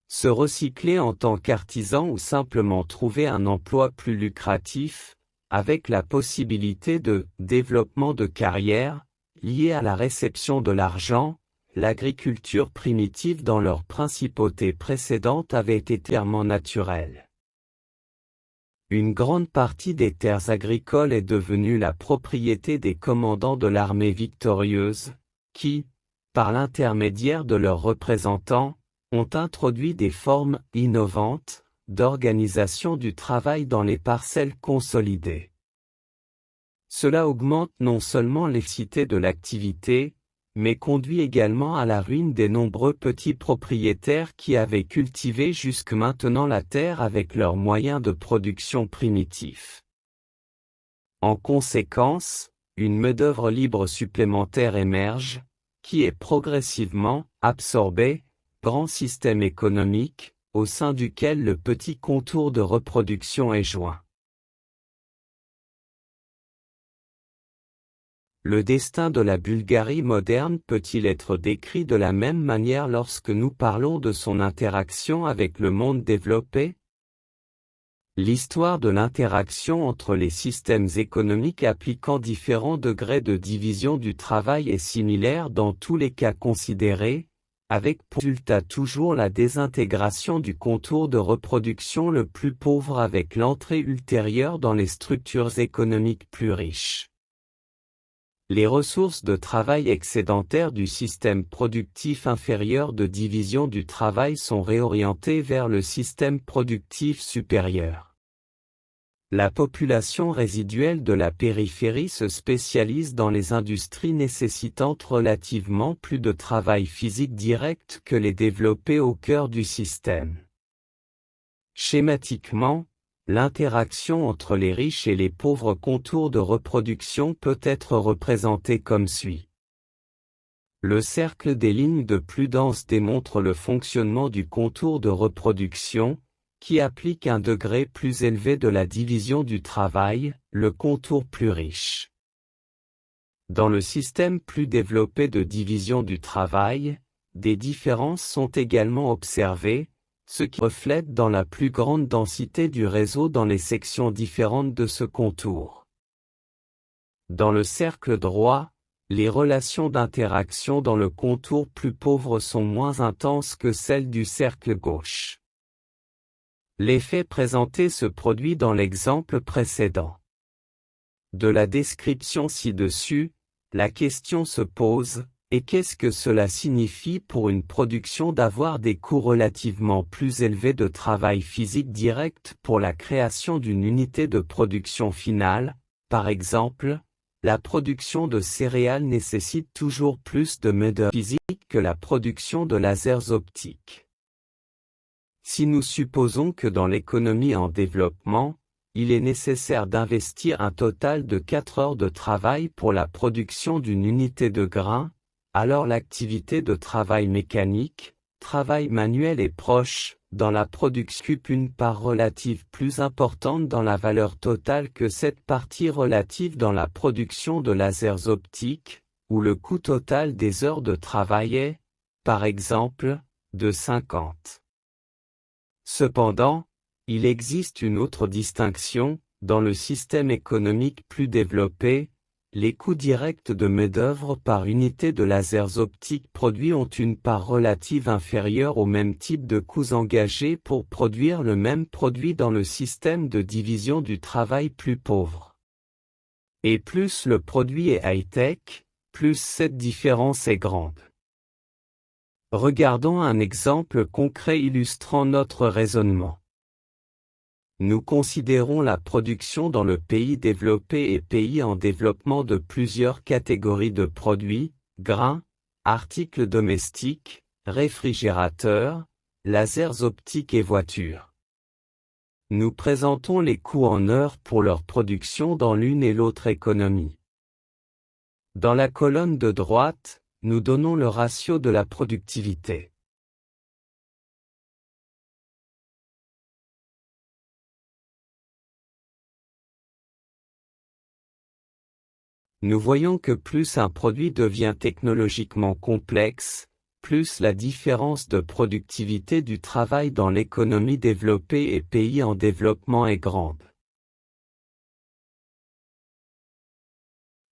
Se recycler en tant qu'artisan ou simplement trouver un emploi plus lucratif, avec la possibilité de développement de carrière, lié à la réception de l'argent, l'agriculture primitive dans leur principauté précédente avait été clairement naturelle. Une grande partie des terres agricoles est devenue la propriété des commandants de l'armée victorieuse, qui, par l'intermédiaire de leurs représentants, ont introduit des formes innovantes d'organisation du travail dans les parcelles consolidées. Cela augmente non seulement l'efficacité de l'activité, mais conduit également à la ruine des nombreux petits propriétaires qui avaient cultivé jusque maintenant la terre avec leurs moyens de production primitifs. En conséquence, une main-d'œuvre libre supplémentaire émerge, qui est progressivement absorbée, grand système économique, au sein duquel le petit contour de reproduction est joint. Le destin de la Bulgarie moderne peut-il être décrit de la même manière lorsque nous parlons de son interaction avec le monde développé? L'histoire de l'interaction entre les systèmes économiques appliquant différents degrés de division du travail est similaire dans tous les cas considérés, avec pour résultat toujours la désintégration du contour de reproduction le plus pauvre avec l'entrée ultérieure dans les structures économiques plus riches. Les ressources de travail excédentaires du système productif inférieur de division du travail sont réorientées vers le système productif supérieur. La population résiduelle de la périphérie se spécialise dans les industries nécessitant relativement plus de travail physique direct que les développées au cœur du système. Schématiquement, l'interaction entre les riches et les pauvres contours de reproduction peut être représentée comme suit. Le cercle des lignes de plus dense démontre le fonctionnement du contour de reproduction, qui applique un degré plus élevé de la division du travail, le contour plus riche. Dans le système plus développé de division du travail, des différences sont également observées, ce qui reflète dans la plus grande densité du réseau dans les sections différentes de ce contour. Dans le cercle droit, les relations d'interaction dans le contour plus pauvre sont moins intenses que celles du cercle gauche. L'effet présenté se produit dans l'exemple précédent. De la description ci-dessus, la question se pose, et qu'est-ce que cela signifie pour une production d'avoir des coûts relativement plus élevés de travail physique direct pour la création d'une unité de production finale? Par exemple, la production de céréales nécessite toujours plus de main-d'œuvre physique que la production de lasers optiques. Si nous supposons que dans l'économie en développement, il est nécessaire d'investir un total de 4 heures de travail pour la production d'une unité de grain, alors l'activité de travail mécanique, travail manuel est proche, dans la production occupe une part relative plus importante dans la valeur totale que cette partie relative dans la production de lasers optiques, où le coût total des heures de travail est, par exemple, de 50. Cependant, il existe une autre distinction, dans le système économique plus développé, les coûts directs de main-d'œuvre par unité de lasers optiques produits ont une part relative inférieure au même type de coûts engagés pour produire le même produit dans le système de division du travail plus pauvre. Et plus le produit est high-tech, plus cette différence est grande. Regardons un exemple concret illustrant notre raisonnement. Nous considérons la production dans le pays développé et pays en développement de plusieurs catégories de produits, grains, articles domestiques, réfrigérateurs, lasers optiques et voitures. Nous présentons les coûts en heures pour leur production dans l'une et l'autre économie. Dans la colonne de droite, nous donnons le ratio de la productivité. Nous voyons que plus un produit devient technologiquement complexe, plus la différence de productivité du travail dans l'économie développée et pays en développement est grande.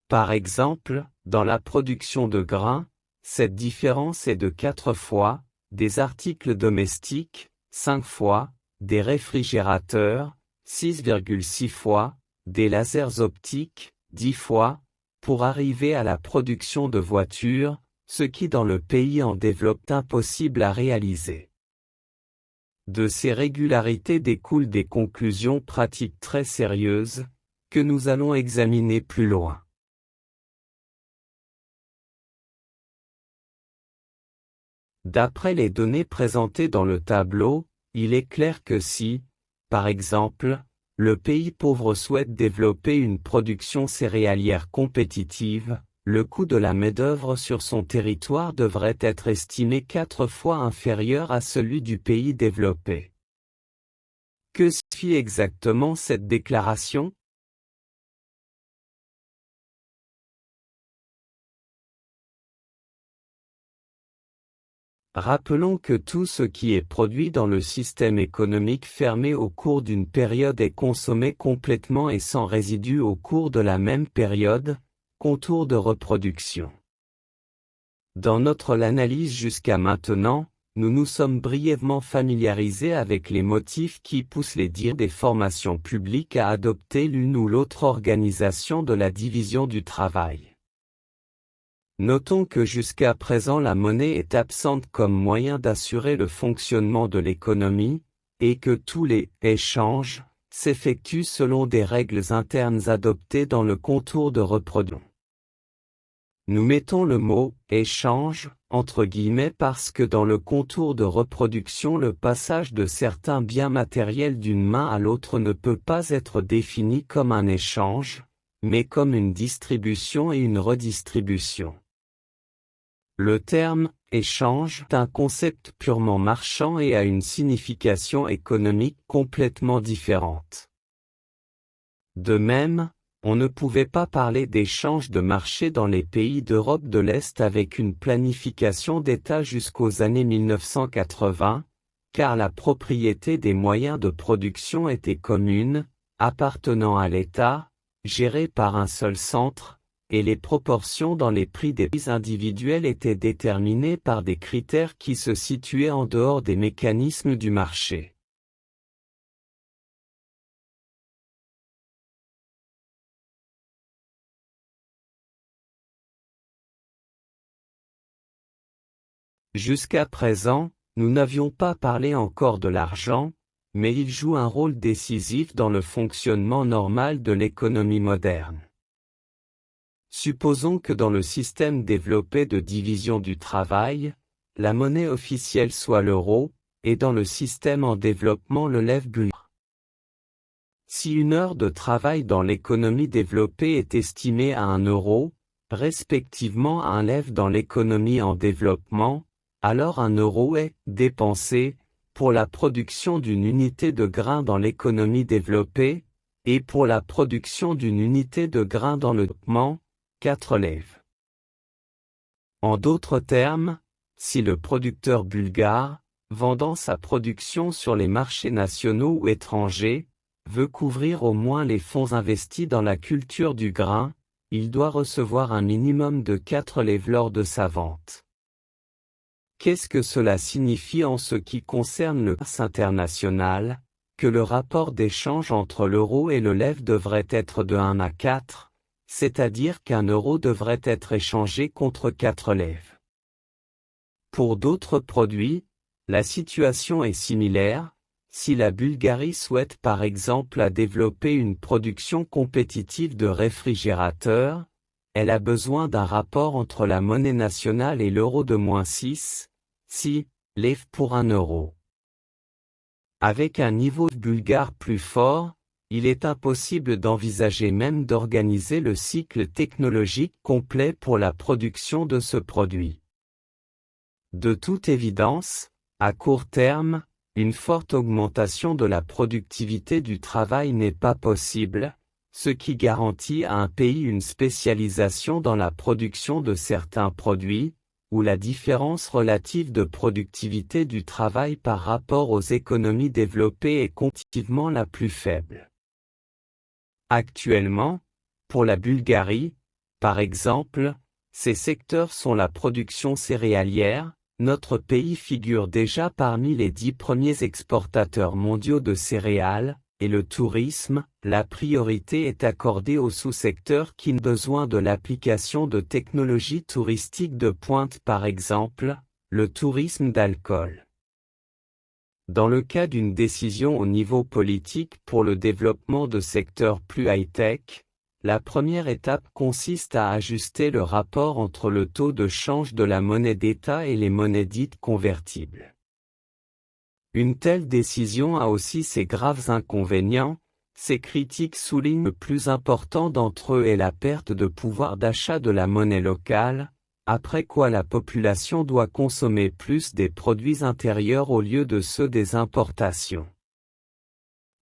Par exemple, dans la production de grains, cette différence est de 4 fois, des articles domestiques, 5 fois, des réfrigérateurs, 6,6 fois, des lasers optiques, 10 fois, pour arriver à la production de voitures, ce qui dans le pays en développe impossible à réaliser. De ces régularités découlent des conclusions pratiques très sérieuses, que nous allons examiner plus loin. D'après les données présentées dans le tableau, il est clair que si, par exemple, le pays pauvre souhaite développer une production céréalière compétitive, le coût de la main-d'œuvre sur son territoire devrait être estimé 4 fois inférieur à celui du pays développé. Que signifie exactement cette déclaration? Rappelons que tout ce qui est produit dans le système économique fermé au cours d'une période est consommé complètement et sans résidus au cours de la même période, contour de reproduction. Dans notre analyse jusqu'à maintenant, nous nous sommes brièvement familiarisés avec les motifs qui poussent les dires des formations publiques à adopter l'une ou l'autre organisation de la division du travail. Notons que jusqu'à présent la monnaie est absente comme moyen d'assurer le fonctionnement de l'économie, et que tous les « échanges » s'effectuent selon des règles internes adoptées dans le contour de reproduction. Nous mettons le mot « échange » entre guillemets parce que dans le contour de reproduction le passage de certains biens matériels d'une main à l'autre ne peut pas être défini comme un échange, mais comme une distribution et une redistribution. Le terme « échange » est un concept purement marchand et a une signification économique complètement différente. De même, on ne pouvait pas parler d'échange de marché dans les pays d'Europe de l'Est avec une planification d'État jusqu'aux années 1980, car la propriété des moyens de production était commune, appartenant à l'État, gérée par un seul centre, et les proportions dans les prix des prix individuels étaient déterminées par des critères qui se situaient en dehors des mécanismes du marché. Jusqu'à présent, nous n'avions pas parlé encore de l'argent, mais il joue un rôle décisif dans le fonctionnement normal de l'économie moderne. Supposons que dans le système développé de division du travail, la monnaie officielle soit l'euro, et dans le système en développement le lève bulgare. Si une heure de travail dans l'économie développée est estimée à 1 euro, respectivement à un lève dans l'économie en développement, alors 1 euro est dépensé pour la production d'une unité de grain dans l'économie développée, et pour la production d'une unité de grain dans le développement, 4 lèves. En d'autres termes, si le producteur bulgare, vendant sa production sur les marchés nationaux ou étrangers, veut couvrir au moins les fonds investis dans la culture du grain, il doit recevoir un minimum de 4 lèves lors de sa vente. Qu'est-ce que cela signifie en ce qui concerne le commerce international? Que le rapport d'échange entre l'euro et le lève devrait être de 1 à 4, c'est-à-dire qu'un euro devrait être échangé contre 4 lèves. Pour d'autres produits, la situation est similaire. Si la Bulgarie souhaite par exemple développer une production compétitive de réfrigérateurs, elle a besoin d'un rapport entre la monnaie nationale et l'euro de -6 lèves pour 1 euro. Avec un niveau bulgare plus fort, il est impossible d'envisager même d'organiser le cycle technologique complet pour la production de ce produit. De toute évidence, à court terme, une forte augmentation de la productivité du travail n'est pas possible, ce qui garantit à un pays une spécialisation dans la production de certains produits, où la différence relative de productivité du travail par rapport aux économies développées est comparativement la plus faible. Actuellement, pour la Bulgarie, par exemple, ces secteurs sont la production céréalière. Notre pays figure déjà parmi les 10 premiers exportateurs mondiaux de céréales, et le tourisme, la priorité est accordée aux sous-secteurs qui ont besoin de l'application de technologies touristiques de pointe, par exemple, le tourisme d'alcool. Dans le cas d'une décision au niveau politique pour le développement de secteurs plus high-tech, la première étape consiste à ajuster le rapport entre le taux de change de la monnaie d'État et les monnaies dites convertibles. Une telle décision a aussi ses graves inconvénients. Ces critiques soulignent le plus important d'entre eux est la perte de pouvoir d'achat de la monnaie locale, après quoi la population doit consommer plus des produits intérieurs au lieu de ceux des importations.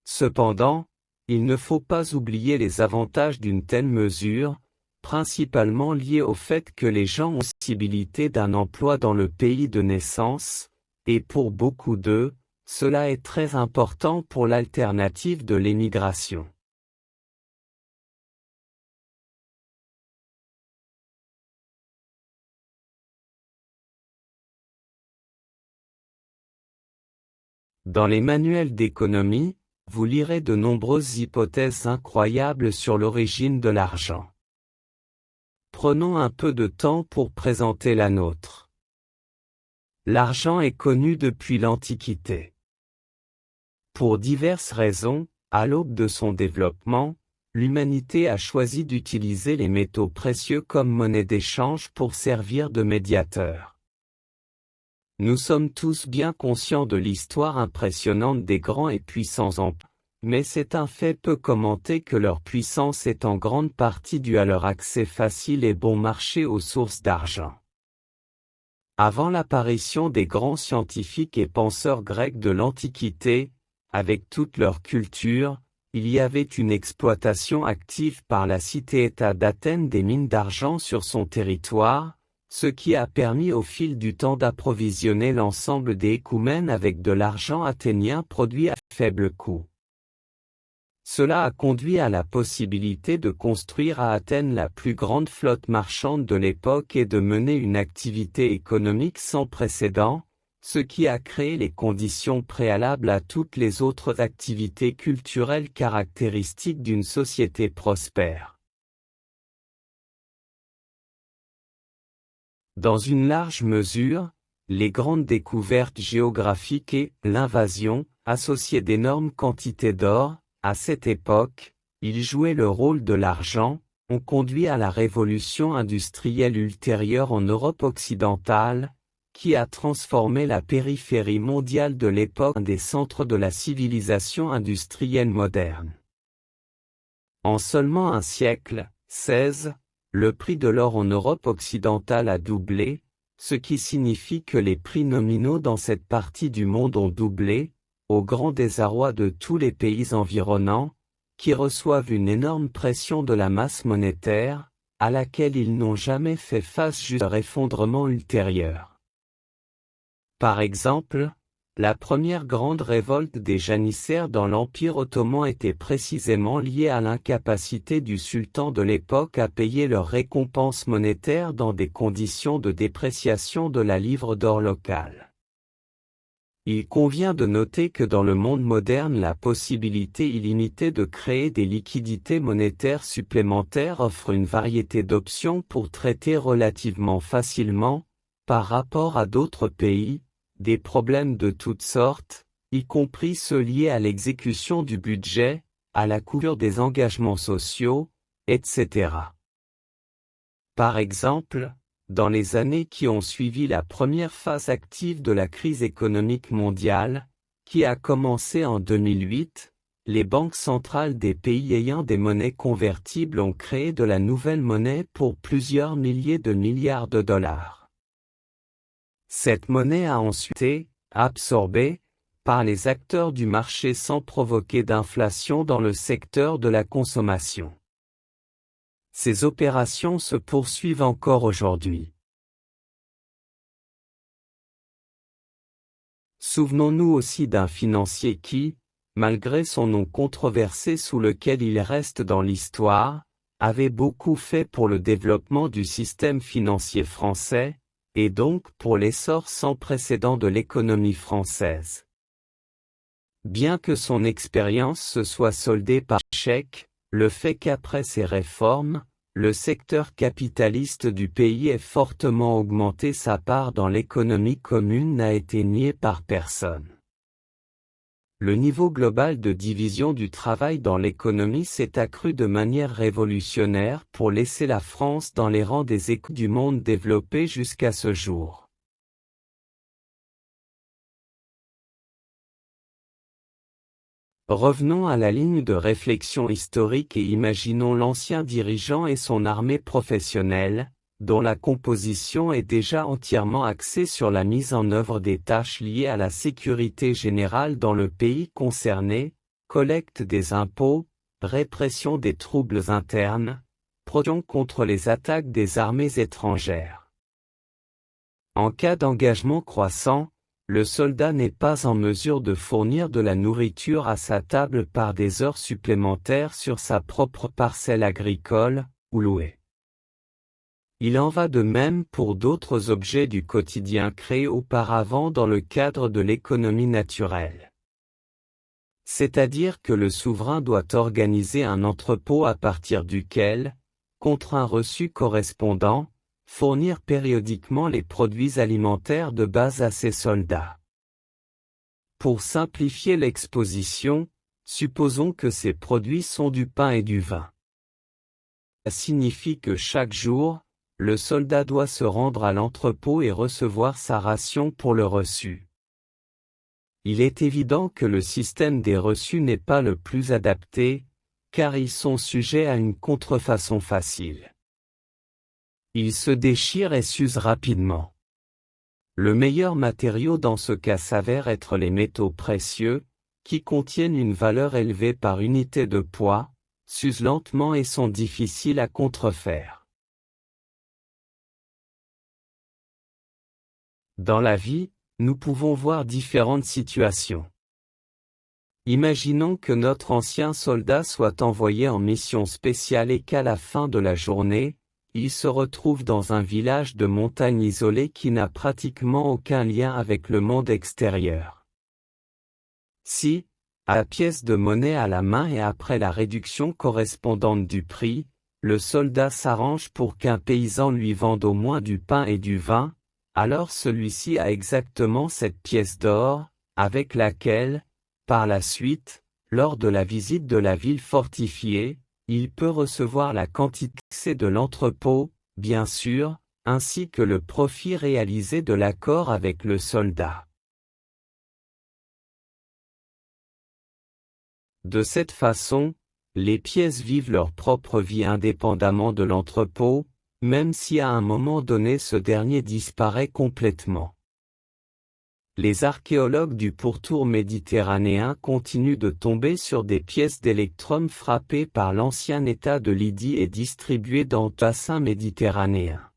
Cependant, il ne faut pas oublier les avantages d'une telle mesure, principalement liés au fait que les gens ont la possibilité d'un emploi dans le pays de naissance, et pour beaucoup d'eux, cela est très important pour l'alternative de l'émigration. Dans les manuels d'économie, vous lirez de nombreuses hypothèses incroyables sur l'origine de l'argent. Prenons un peu de temps pour présenter la nôtre. L'argent est connu depuis l'Antiquité. Pour diverses raisons, à l'aube de son développement, l'humanité a choisi d'utiliser les métaux précieux comme monnaie d'échange pour servir de médiateur. Nous sommes tous bien conscients de l'histoire impressionnante des grands et puissants empires, mais c'est un fait peu commenté que leur puissance est en grande partie due à leur accès facile et bon marché aux sources d'argent. Avant l'apparition des grands scientifiques et penseurs grecs de l'Antiquité, avec toute leur culture, il y avait une exploitation active par la cité-État d'Athènes des mines d'argent sur son territoire, ce qui a permis au fil du temps d'approvisionner l'ensemble des écoumènes avec de l'argent athénien produit à faible coût. Cela a conduit à la possibilité de construire à Athènes la plus grande flotte marchande de l'époque et de mener une activité économique sans précédent, ce qui a créé les conditions préalables à toutes les autres activités culturelles caractéristiques d'une société prospère. Dans une large mesure, les grandes découvertes géographiques et l'invasion, associées d'énormes quantités d'or, à cette époque, ils jouaient le rôle de l'argent, ont conduit à la révolution industrielle ultérieure en Europe occidentale, qui a transformé la périphérie mondiale de l'époque en des centres de la civilisation industrielle moderne. En seulement un siècle, 16, le prix de l'or en Europe occidentale a doublé, ce qui signifie que les prix nominaux dans cette partie du monde ont doublé, au grand désarroi de tous les pays environnants, qui reçoivent une énorme pression de la masse monétaire, à laquelle ils n'ont jamais fait face jusqu'à leur effondrement ultérieur. Par exemple, la première grande révolte des janissaires dans l'Empire ottoman était précisément liée à l'incapacité du sultan de l'époque à payer leurs récompenses monétaires dans des conditions de dépréciation de la livre d'or locale. Il convient de noter que dans le monde moderne la possibilité illimitée de créer des liquidités monétaires supplémentaires offre une variété d'options pour traiter relativement facilement, par rapport à d'autres pays, des problèmes de toutes sortes, y compris ceux liés à l'exécution du budget, à la couverture des engagements sociaux, etc. Par exemple, dans les années qui ont suivi la première phase active de la crise économique mondiale, qui a commencé en 2008, les banques centrales des pays ayant des monnaies convertibles ont créé de la nouvelle monnaie pour plusieurs milliers de milliards de dollars. Cette monnaie a ensuite été absorbée par les acteurs du marché sans provoquer d'inflation dans le secteur de la consommation. Ces opérations se poursuivent encore aujourd'hui. Souvenons-nous aussi d'un financier qui, malgré son nom controversé sous lequel il reste dans l'histoire, avait beaucoup fait pour le développement du système financier français, et donc pour l'essor sans précédent de l'économie française. Bien que son expérience se soit soldée par échec, le fait qu'après ces réformes, le secteur capitaliste du pays ait fortement augmenté sa part dans l'économie commune n'a été nié par personne. Le niveau global de division du travail dans l'économie s'est accru de manière révolutionnaire pour laisser la France dans les rangs des écoles du monde développé jusqu'à ce jour. Revenons à la ligne de réflexion historique et imaginons l'ancien dirigeant et son armée professionnelle, dont la composition est déjà entièrement axée sur la mise en œuvre des tâches liées à la sécurité générale dans le pays concerné, collecte des impôts, répression des troubles internes, protection contre les attaques des armées étrangères. En cas d'engagement croissant, le soldat n'est pas en mesure de fournir de la nourriture à sa table par des heures supplémentaires sur sa propre parcelle agricole, ou louée. Il en va de même pour d'autres objets du quotidien créés auparavant dans le cadre de l'économie naturelle. C'est-à-dire que le souverain doit organiser un entrepôt à partir duquel, contre un reçu correspondant, fournir périodiquement les produits alimentaires de base à ses soldats. Pour simplifier l'exposition, supposons que ces produits sont du pain et du vin. Ça signifie que chaque jour, le soldat doit se rendre à l'entrepôt et recevoir sa ration pour le reçu. Il est évident que le système des reçus n'est pas le plus adapté, car ils sont sujets à une contrefaçon facile. Ils se déchirent et s'usent rapidement. Le meilleur matériau dans ce cas s'avère être les métaux précieux, qui contiennent une valeur élevée par unité de poids, s'usent lentement et sont difficiles à contrefaire. Dans la vie, nous pouvons voir différentes situations. Imaginons que notre ancien soldat soit envoyé en mission spéciale et qu'à la fin de la journée, il se retrouve dans un village de montagne isolé qui n'a pratiquement aucun lien avec le monde extérieur. Si, à la pièce de monnaie à la main et après la réduction correspondante du prix, le soldat s'arrange pour qu'un paysan lui vende au moins du pain et du vin, alors celui-ci a exactement cette pièce d'or, avec laquelle, par la suite, lors de la visite de la ville fortifiée, il peut recevoir la quantité de l'entrepôt, bien sûr, ainsi que le profit réalisé de l'accord avec le soldat. De cette façon, les pièces vivent leur propre vie indépendamment de l'entrepôt, même si à un moment donné ce dernier disparaît complètement. Les archéologues du pourtour méditerranéen continuent de tomber sur des pièces d'électrum frappées par l'ancien état de Lydie et distribuées dans le bassin méditerranéen.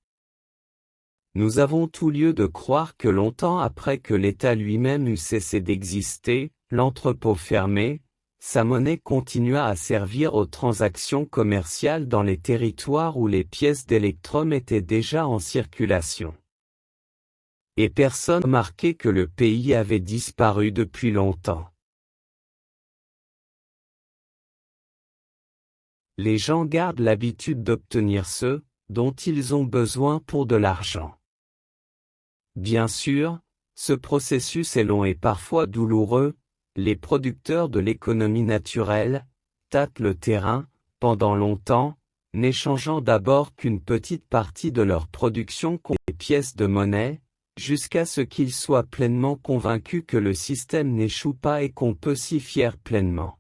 Nous avons tout lieu de croire que longtemps après que l'État lui-même eut cessé d'exister, l'entrepôt fermé, sa monnaie continua à servir aux transactions commerciales dans les territoires où les pièces d'électrum étaient déjà en circulation. Et personne n'a remarqué que le pays avait disparu depuis longtemps. Les gens gardent l'habitude d'obtenir ce dont ils ont besoin pour de l'argent. Bien sûr, ce processus est long et parfois douloureux. Les producteurs de l'économie naturelle tâtent le terrain, pendant longtemps, n'échangeant d'abord qu'une petite partie de leur production contre des pièces de monnaie, jusqu'à ce qu'ils soient pleinement convaincus que le système n'échoue pas et qu'on peut s'y fier pleinement.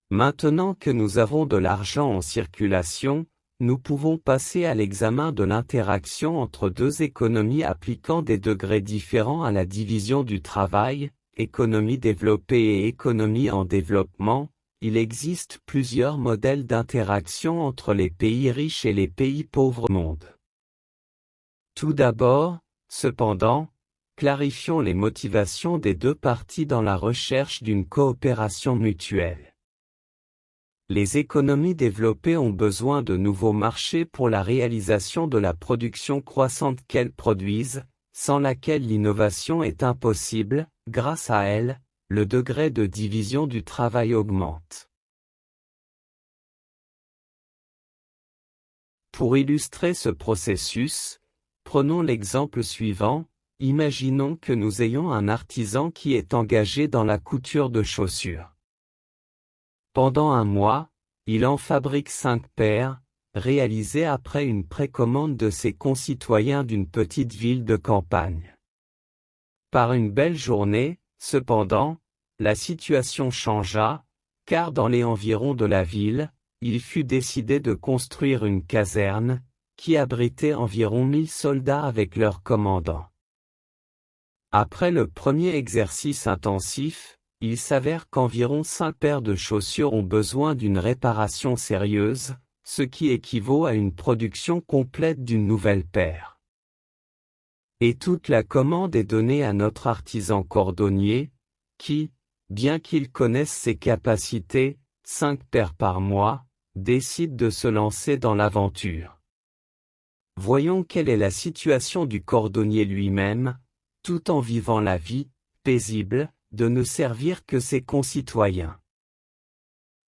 Maintenant que nous avons de l'argent en circulation, nous pouvons passer à l'examen de l'interaction entre deux économies appliquant des degrés différents à la division du travail, économie développée et économie en développement. Il existe plusieurs modèles d'interaction entre les pays riches et les pays pauvres au monde. Tout d'abord, cependant, clarifions les motivations des deux parties dans la recherche d'une coopération mutuelle. Les économies développées ont besoin de nouveaux marchés pour la réalisation de la production croissante qu'elles produisent, sans laquelle l'innovation est impossible. Grâce à elle, le degré de division du travail augmente. Pour illustrer ce processus, prenons l'exemple suivant. Imaginons que nous ayons un artisan qui est engagé dans la couture de chaussures. Pendant un mois, il en fabrique 5 paires, réalisées après une précommande de ses concitoyens d'une petite ville de campagne. Par une belle journée, cependant, la situation changea, car dans les environs de la ville, il fut décidé de construire une caserne, qui abritait environ 1000 soldats avec leur commandant. Après le premier exercice intensif, il s'avère qu'environ 5 paires de chaussures ont besoin d'une réparation sérieuse, ce qui équivaut à une production complète d'une nouvelle paire. Et toute la commande est donnée à notre artisan cordonnier, qui, bien qu'il connaisse ses capacités, 5 paires par mois, décide de se lancer dans l'aventure. Voyons quelle est la situation du cordonnier lui-même, tout en vivant la vie paisible de ne servir que ses concitoyens.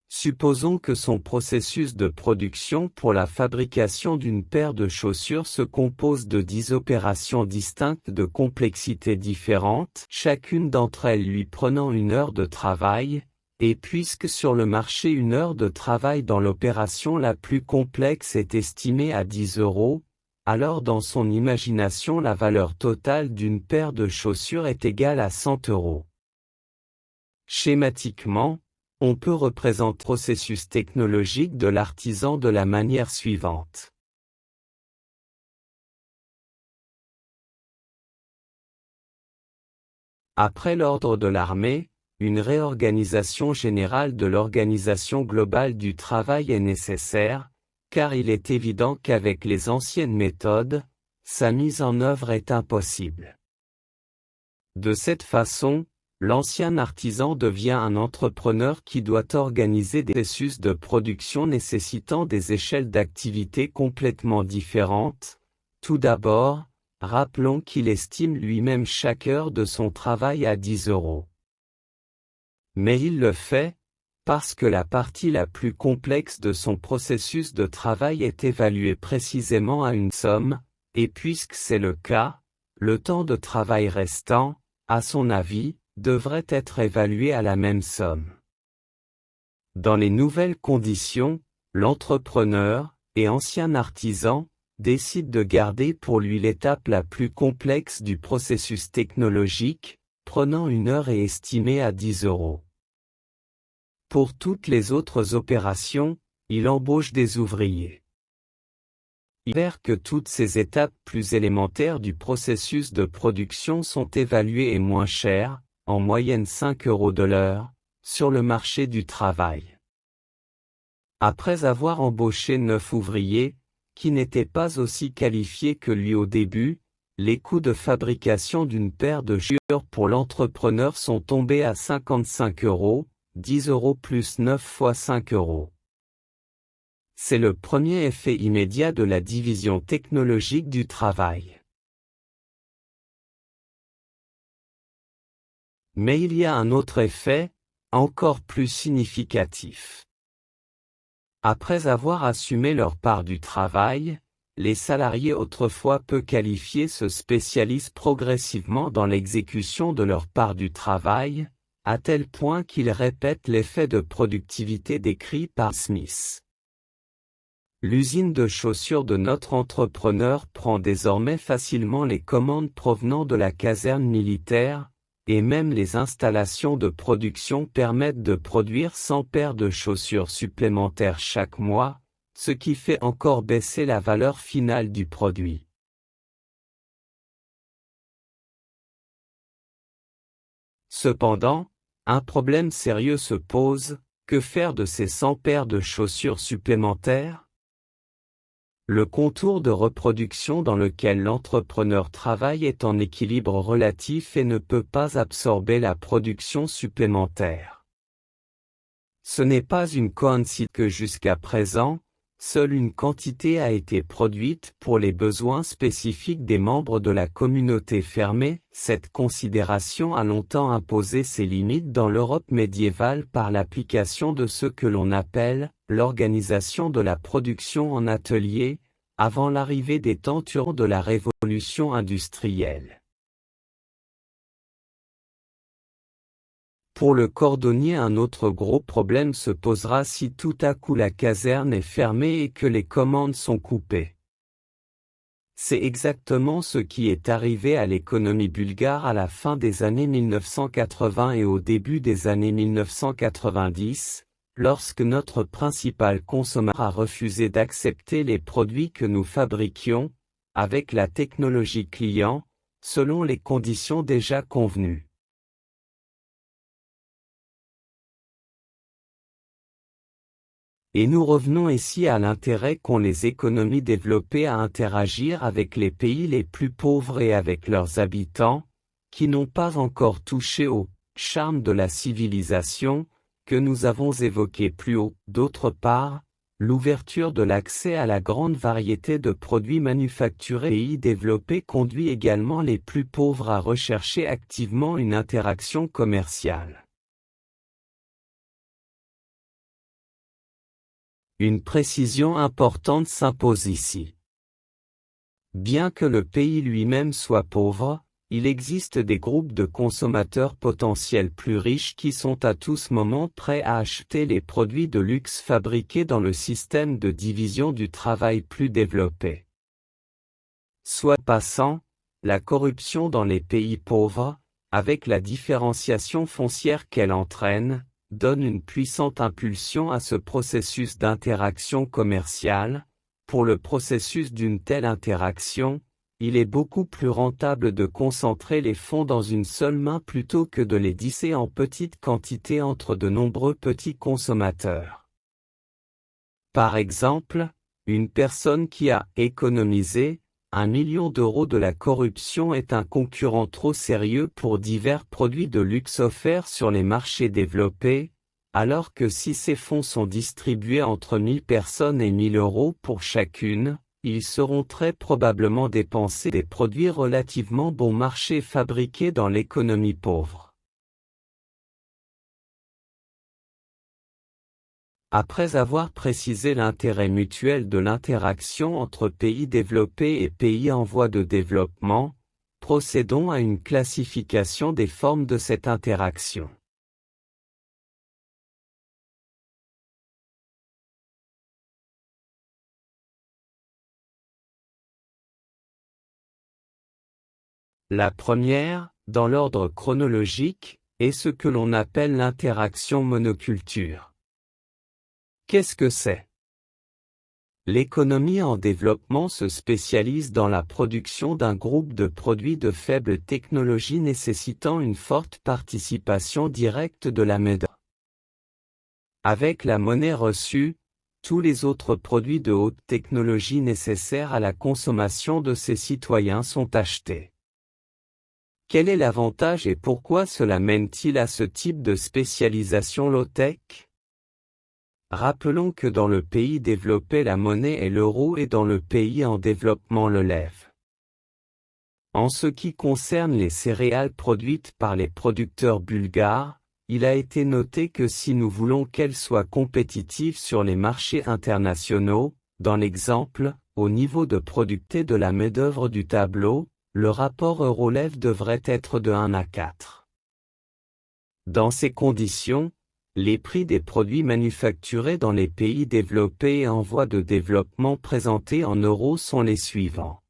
Supposons que son processus de production pour la fabrication d'une paire de chaussures se compose de 10 opérations distinctes de complexité différente, chacune d'entre elles lui prenant 1 heure de travail, et puisque sur le marché 1 heure de travail dans l'opération la plus complexe est estimée à 10 €, alors dans son imagination la valeur totale d'une paire de chaussures est égale à 100 €. Schématiquement, on peut représenter le processus technologique de l'artisan de la manière suivante. Après l'ordre de l'armée, une réorganisation générale de l'organisation globale du travail est nécessaire, car il est évident qu'avec les anciennes méthodes, sa mise en œuvre est impossible. De cette façon, l'ancien artisan devient un entrepreneur qui doit organiser des processus de production nécessitant des échelles d'activité complètement différentes. Tout d'abord, rappelons qu'il estime lui-même chaque heure de son travail à 10 €. Mais il le fait, parce que la partie la plus complexe de son processus de travail est évaluée précisément à une somme, et puisque c'est le cas, le temps de travail restant, à son avis, devrait être évalué à la même somme. Dans les nouvelles conditions, l'entrepreneur, et ancien artisan, décide de garder pour lui l'étape la plus complexe du processus technologique, prenant une heure et estimée à 10 €. Pour toutes les autres opérations, il embauche des ouvriers. Il avère que toutes ces étapes plus élémentaires du processus de production sont évaluées et moins chères, en moyenne 5 € de l'heure, sur le marché du travail. Après avoir embauché 9 ouvriers, qui n'étaient pas aussi qualifiés que lui au début, les coûts de fabrication d'une paire de chaussures pour l'entrepreneur sont tombés à 55 €, 10 € plus 9 fois 5 €. C'est le premier effet immédiat de la division technologique du travail. Mais il y a un autre effet, encore plus significatif. Après avoir assumé leur part du travail, les salariés autrefois peu qualifiés se spécialisent progressivement dans l'exécution de leur part du travail, à tel point qu'ils répètent l'effet de productivité décrit par Smith. L'usine de chaussures de notre entrepreneur prend désormais facilement les commandes provenant de la caserne militaire, et même les installations de production permettent de produire 100 paires de chaussures supplémentaires chaque mois, ce qui fait encore baisser la valeur finale du produit. Cependant, un problème sérieux se pose: que faire de ces 100 paires de chaussures supplémentaires? Le contour de reproduction dans lequel l'entrepreneur travaille est en équilibre relatif et ne peut pas absorber la production supplémentaire. Ce n'est pas une coïncidence que jusqu'à présent, seule une quantité a été produite pour les besoins spécifiques des membres de la communauté fermée. Cette considération a longtemps imposé ses limites dans l'Europe médiévale par l'application de ce que l'on appelle l'organisation de la production en atelier, avant l'arrivée des temps turbules de la révolution industrielle. Pour le cordonnier, un autre gros problème se posera si tout à coup la caserne est fermée et que les commandes sont coupées. C'est exactement ce qui est arrivé à l'économie bulgare à la fin des années 1980 et au début des années 1990, lorsque notre principal consommateur a refusé d'accepter les produits que nous fabriquions, avec la technologie client, selon les conditions déjà convenues. Et nous revenons ici à l'intérêt qu'ont les économies développées à interagir avec les pays les plus pauvres et avec leurs habitants, qui n'ont pas encore touché au charme de la civilisation, que nous avons évoqué plus haut. D'autre part, l'ouverture de l'accès à la grande variété de produits manufacturés des pays développés conduit également les plus pauvres à rechercher activement une interaction commerciale. Une précision importante s'impose ici. Bien que le pays lui-même soit pauvre, il existe des groupes de consommateurs potentiels plus riches qui sont à tout moment prêts à acheter les produits de luxe fabriqués dans le système de division du travail plus développé. Soit passant, la corruption dans les pays pauvres, avec la différenciation foncière qu'elle entraîne, donne une puissante impulsion à ce processus d'interaction commerciale. Pour le processus d'une telle interaction, il est beaucoup plus rentable de concentrer les fonds dans une seule main plutôt que de les disser en petites quantités entre de nombreux petits consommateurs. Par exemple, une personne qui a économisé 1 million d'euros de la corruption est un concurrent trop sérieux pour divers produits de luxe offerts sur les marchés développés, alors que si ces fonds sont distribués entre 1000 personnes et 1000 euros pour chacune, ils seront très probablement dépensés des produits relativement bon marché fabriqués dans l'économie pauvre. Après avoir précisé l'intérêt mutuel de l'interaction entre pays développés et pays en voie de développement, procédons à une classification des formes de cette interaction. La première, dans l'ordre chronologique, est ce que l'on appelle l'interaction monoculture. Qu'est-ce que c'est? L'économie en développement se spécialise dans la production d'un groupe de produits de faible technologie nécessitant une forte participation directe de la main-d'œuvre. Avec la monnaie reçue, tous les autres produits de haute technologie nécessaires à la consommation de ces citoyens sont achetés. Quel est l'avantage et pourquoi cela mène-t-il à ce type de spécialisation low-tech? Rappelons que dans le pays développé la monnaie est l'euro et dans le pays en développement le lève. En ce qui concerne les céréales produites par les producteurs bulgares, il a été noté que si nous voulons qu'elles soient compétitives sur les marchés internationaux, dans l'exemple, au niveau de productivité de la main-d'œuvre du tableau, le rapport euro-lève devrait être de 1 à 4. Dans ces conditions, les prix des produits manufacturés dans les pays développés et en voie de développement présentés en euros sont les suivants.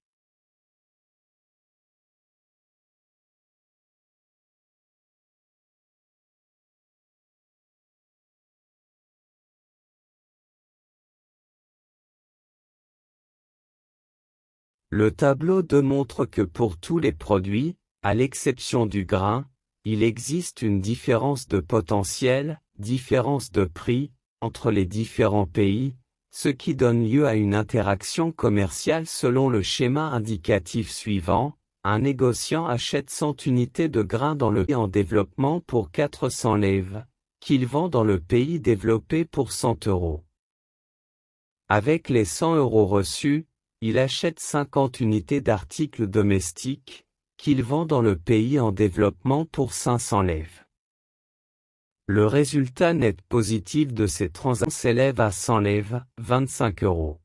Le tableau démontre que pour tous les produits, à l'exception du grain, il existe une différence de potentiel, différence de prix, entre les différents pays, ce qui donne lieu à une interaction commerciale selon le schéma indicatif suivant. Un négociant achète 100 unités de grain dans le pays en développement pour 400 lèves, qu'il vend dans le pays développé pour 100 euros. Avec les 100 euros reçus, il achète 50 unités d'articles domestiques, qu'il vend dans le pays en développement pour 500 lèves. Le résultat net positif de ces transactions s'élève à 100 lèves, 25 euros.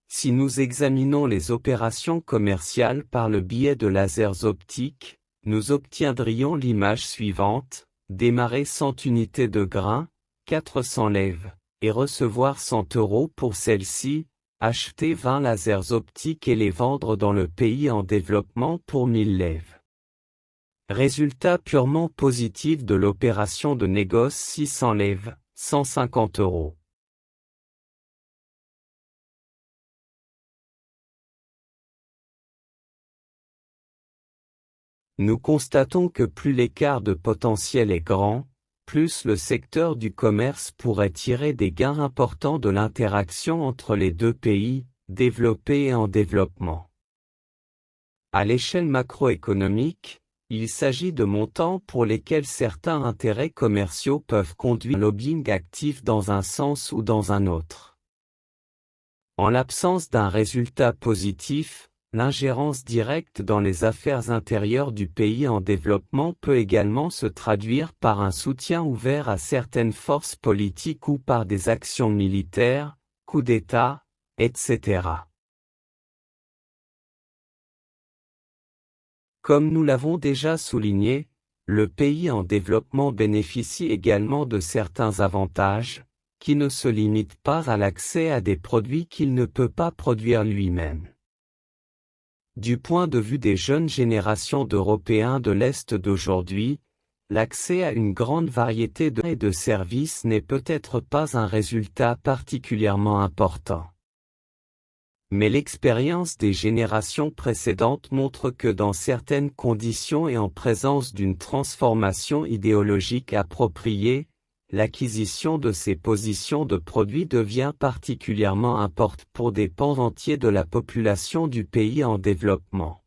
Si nous examinons les opérations commerciales par le biais de lasers optiques, nous obtiendrions l'image suivante: démarrer 100 unités de grain, 400 lèves, et recevoir 100 euros pour celles-ci, acheter 20 lasers optiques et les vendre dans le pays en développement pour 1000 lèves. Résultat purement positif de l'opération de négoce: 600 lèves, 150 euros. Nous constatons que plus l'écart de potentiel est grand, plus le secteur du commerce pourrait tirer des gains importants de l'interaction entre les deux pays, développés et en développement. À l'échelle macroéconomique, il s'agit de montants pour lesquels certains intérêts commerciaux peuvent conduire un lobbying actif dans un sens ou dans un autre. En l'absence d'un résultat positif, l'ingérence directe dans les affaires intérieures du pays en développement peut également se traduire par un soutien ouvert à certaines forces politiques ou par des actions militaires, coups d'État, etc. Comme nous l'avons déjà souligné, le pays en développement bénéficie également de certains avantages, qui ne se limitent pas à l'accès à des produits qu'il ne peut pas produire lui-même. Du point de vue des jeunes générations d'Européens de l'Est d'aujourd'hui, l'accès à une grande variété de services n'est peut-être pas un résultat particulièrement important. Mais l'expérience des générations précédentes montre que dans certaines conditions et en présence d'une transformation idéologique appropriée, l'acquisition de ces positions de produits devient particulièrement importante pour des pans entiers de la population du pays en développement.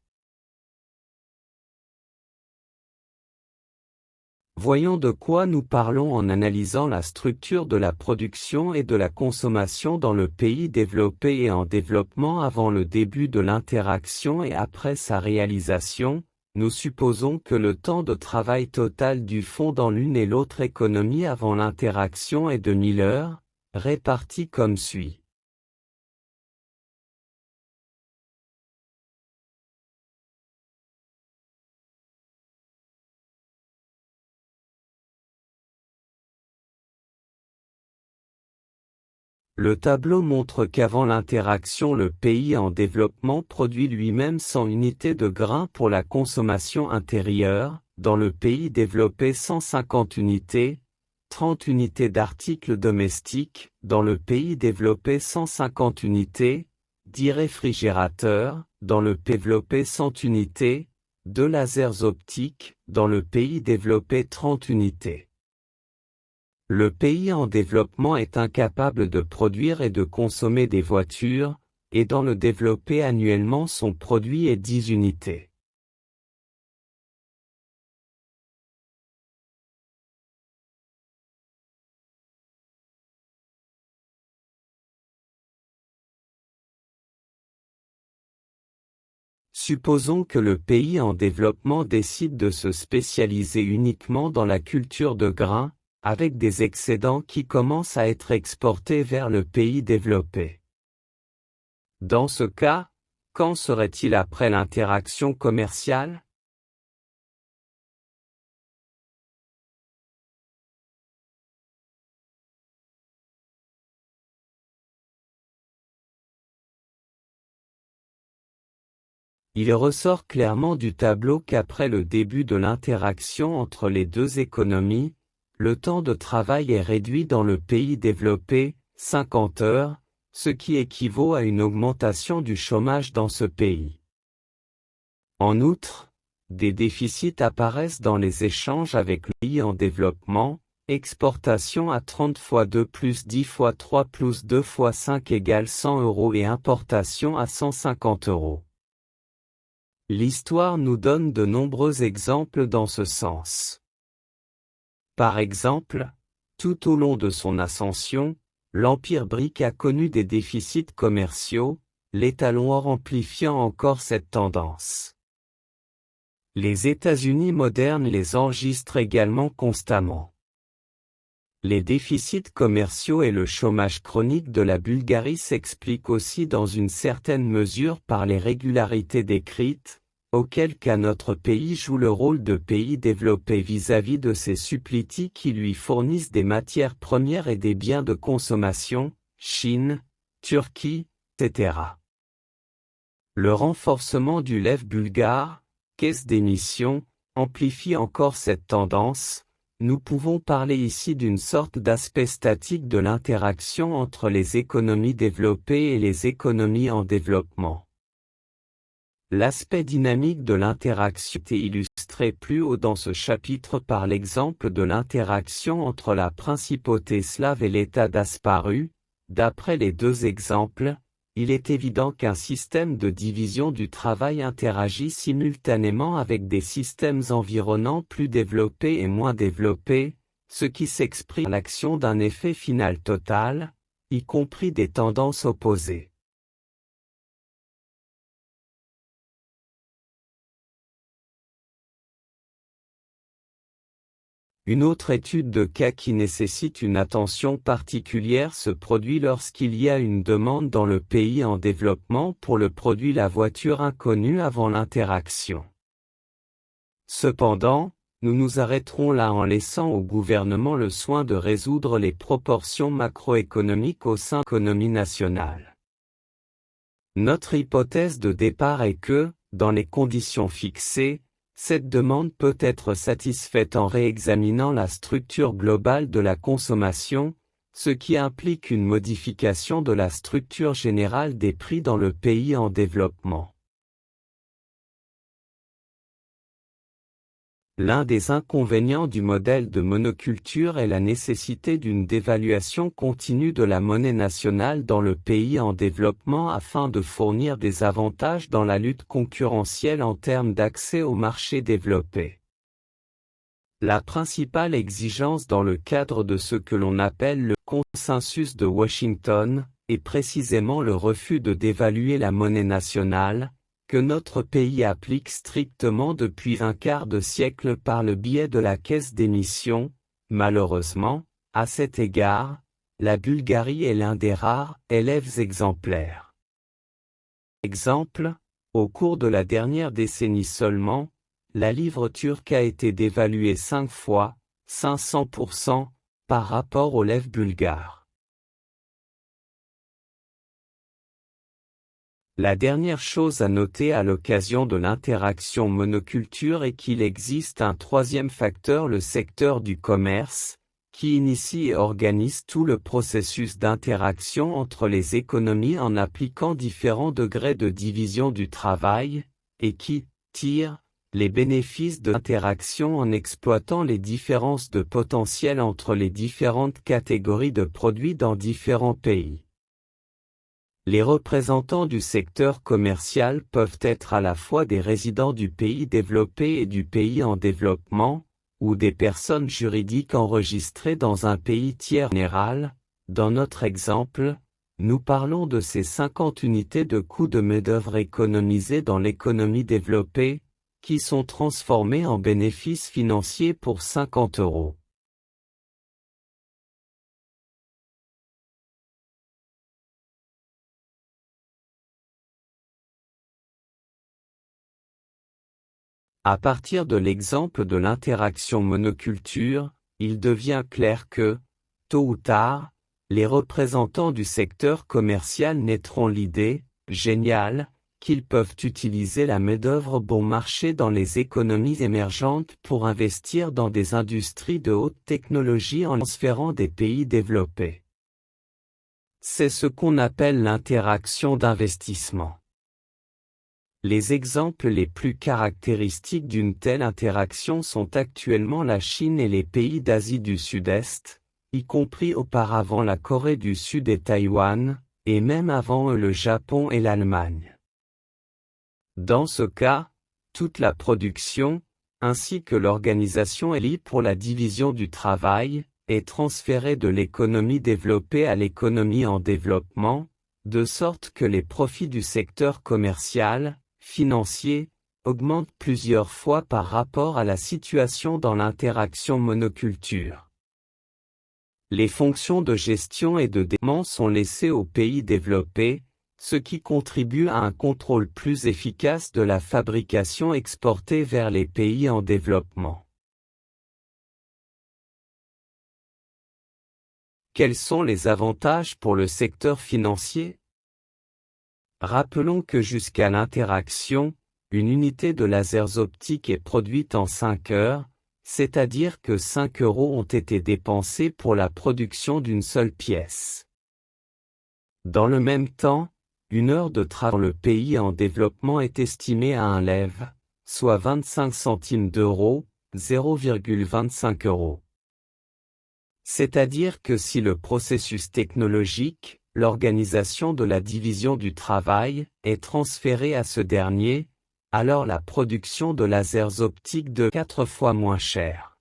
Voyons de quoi nous parlons en analysant la structure de la production et de la consommation dans le pays développé et en développement avant le début de l'interaction et après sa réalisation. Nous supposons que le temps de travail total du fonds dans l'une et l'autre économie avant l'interaction est de 1000 heures, réparti comme suit. Le tableau montre qu'avant l'interaction le pays en développement produit lui-même 100 unités de grains pour la consommation intérieure, dans le pays développé 150 unités, 30 unités d'articles domestiques, dans le pays développé 150 unités, 10 réfrigérateurs, dans le pays développé 100 unités, 2 lasers optiques, dans le pays développé 30 unités. Le pays en développement est incapable de produire et de consommer des voitures, et dans le développé annuellement son produit est 10 unités. Supposons que le pays en développement décide de se spécialiser uniquement dans la culture de grains, avec des excédents qui commencent à être exportés vers le pays développé. Dans ce cas, quand serait-il après l'interaction commerciale? Il ressort clairement du tableau qu'après le début de l'interaction entre les deux économies, le temps de travail est réduit dans le pays développé, 50 heures, ce qui équivaut à une augmentation du chômage dans ce pays. En outre, des déficits apparaissent dans les échanges avec le pays en développement, exportation à 30 fois 2 plus 10 fois 3 plus 2 fois 5 égale 100 € et importation à 150 €. L'histoire nous donne de nombreux exemples dans ce sens. Par exemple, tout au long de son ascension, l'Empire brique a connu des déficits commerciaux, l'étalon or amplifiant encore cette tendance. Les États-Unis modernes les enregistrent également constamment. Les déficits commerciaux et le chômage chronique de la Bulgarie s'expliquent aussi dans une certaine mesure par les régularités décrites, auquel cas notre pays joue le rôle de pays développé vis-à-vis de ses supplétifs qui lui fournissent des matières premières et des biens de consommation, Chine, Turquie, etc. Le renforcement du lев bulgare, caisse d'émission, amplifie encore cette tendance. Nous pouvons parler ici d'une sorte d'aspect statique de l'interaction entre les économies développées et les économies en développement. L'aspect dynamique de l'interaction est illustré plus haut dans ce chapitre par l'exemple de l'interaction entre la principauté slave et l'État d'Asparuh. D'après les deux exemples, il est évident qu'un système de division du travail interagit simultanément avec des systèmes environnants plus développés et moins développés, ce qui s'exprime par l'action d'un effet final total, y compris des tendances opposées. Une autre étude de cas qui nécessite une attention particulière se produit lorsqu'il y a une demande dans le pays en développement pour le produit la voiture inconnue avant l'interaction. Cependant, nous nous arrêterons là en laissant au gouvernement le soin de résoudre les proportions macroéconomiques au sein de l'économie nationale. Notre hypothèse de départ est que, dans les conditions fixées, cette demande peut être satisfaite en réexaminant la structure globale de la consommation, ce qui implique une modification de la structure générale des prix dans le pays en développement. L'un des inconvénients du modèle de monoculture est la nécessité d'une dévaluation continue de la monnaie nationale dans le pays en développement afin de fournir des avantages dans la lutte concurrentielle en termes d'accès aux marchés développés. La principale exigence dans le cadre de ce que l'on appelle le consensus de Washington est précisément le refus de dévaluer la monnaie nationale, que notre pays applique strictement depuis un quart de siècle par le biais de la caisse d'émission. Malheureusement, à cet égard, la Bulgarie est l'un des rares élèves exemplaires. Exemple, au cours de la dernière décennie seulement, la livre turque a été dévaluée 5 fois, 500%, par rapport au lev bulgare. La dernière chose à noter à l'occasion de l'interaction monoculture est qu'il existe un troisième facteur, le secteur du commerce, qui initie et organise tout le processus d'interaction entre les économies en appliquant différents degrés de division du travail, et qui tire les bénéfices de l'interaction en exploitant les différences de potentiel entre les différentes catégories de produits dans différents pays. Les représentants du secteur commercial peuvent être à la fois des résidents du pays développé et du pays en développement, ou des personnes juridiques enregistrées dans un pays tiers général. Dans notre exemple, nous parlons de ces 50 unités de coût de main-d'œuvre économisées dans l'économie développée, qui sont transformées en bénéfices financiers pour 50 €. À partir de l'exemple de l'interaction monoculture, il devient clair que, tôt ou tard, les représentants du secteur commercial naîtront l'idée, géniale, qu'ils peuvent utiliser la main-d'œuvre bon marché dans les économies émergentes pour investir dans des industries de haute technologie en transférant des pays développés. C'est ce qu'on appelle l'interaction d'investissement. Les exemples les plus caractéristiques d'une telle interaction sont actuellement la Chine et les pays d'Asie du Sud-Est, y compris auparavant la Corée du Sud et Taïwan, et même avant eux le Japon et l'Allemagne. Dans ce cas, toute la production, ainsi que l'organisation liée pour la division du travail, est transférée de l'économie développée à l'économie en développement, de sorte que les profits du secteur commercial, financier, augmentent plusieurs fois par rapport à la situation dans l'interaction monoculture. Les fonctions de gestion et de développement sont laissées aux pays développés, ce qui contribue à un contrôle plus efficace de la fabrication exportée vers les pays en développement. Quels sont les avantages pour le secteur financier? Rappelons que jusqu'à l'interaction, une unité de lasers optiques est produite en 5 heures, c'est-à-dire que 5 € ont été dépensés pour la production d'une seule pièce. Dans le même temps, une heure de travail dans le pays en développement est estimée à un lev, soit 25 centimes d'euros, 0,25 €. C'est-à-dire que si le processus technologique, l'organisation de la division du travail, est transférée à ce dernier, alors la production de lasers optiques devient 4 fois moins chère.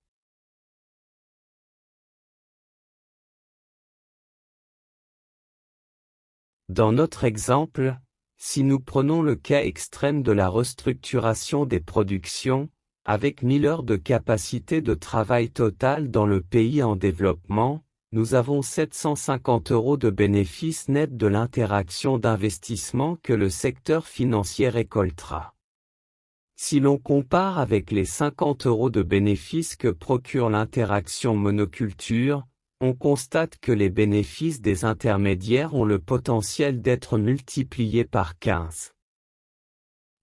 Dans notre exemple, si nous prenons le cas extrême de la restructuration des productions, avec 1000 heures de capacité de travail totale dans le pays en développement, nous avons 750 € de bénéfices nets de l'interaction d'investissement que le secteur financier récoltera. Si l'on compare avec les 50 € de bénéfices que procure l'interaction monoculture, on constate que les bénéfices des intermédiaires ont le potentiel d'être multipliés par 15.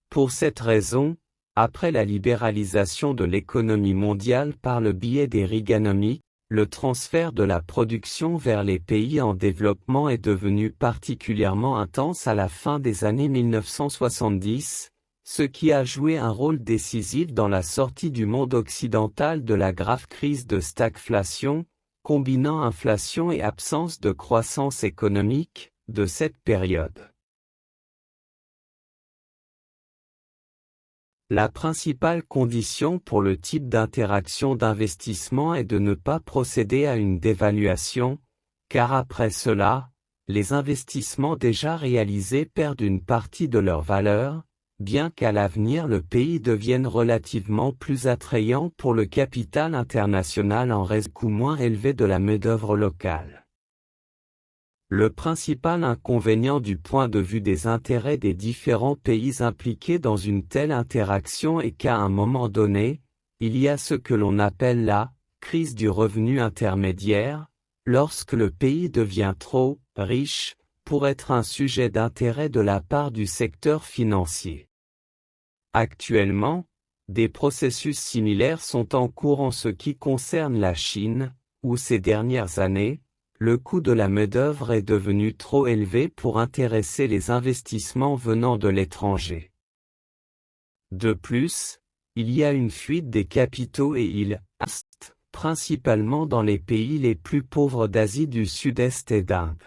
Pour cette raison, après la libéralisation de l'économie mondiale par le biais des Reaganomics, le transfert de la production vers les pays en développement est devenu particulièrement intense à la fin des années 1970, ce qui a joué un rôle décisif dans la sortie du monde occidental de la grave crise de stagflation, combinant inflation et absence de croissance économique, de cette période. La principale condition pour le type d'interaction d'investissement est de ne pas procéder à une dévaluation, car après cela, les investissements déjà réalisés perdent une partie de leur valeur, bien qu'à l'avenir le pays devienne relativement plus attrayant pour le capital international en raison du coût moins élevé de la main-d'œuvre locale. Le principal inconvénient du point de vue des intérêts des différents pays impliqués dans une telle interaction est qu'à un moment donné, il y a ce que l'on appelle la crise du revenu intermédiaire, lorsque le pays devient trop riche pour être un sujet d'intérêt de la part du secteur financier. Actuellement, des processus similaires sont en cours en ce qui concerne la Chine, où ces dernières années, le coût de la main-d'œuvre est devenu trop élevé pour intéresser les investissements venant de l'étranger. De plus, il y a une fuite des capitaux et ils restent, principalement dans les pays les plus pauvres d'Asie du Sud-Est et d'Inde.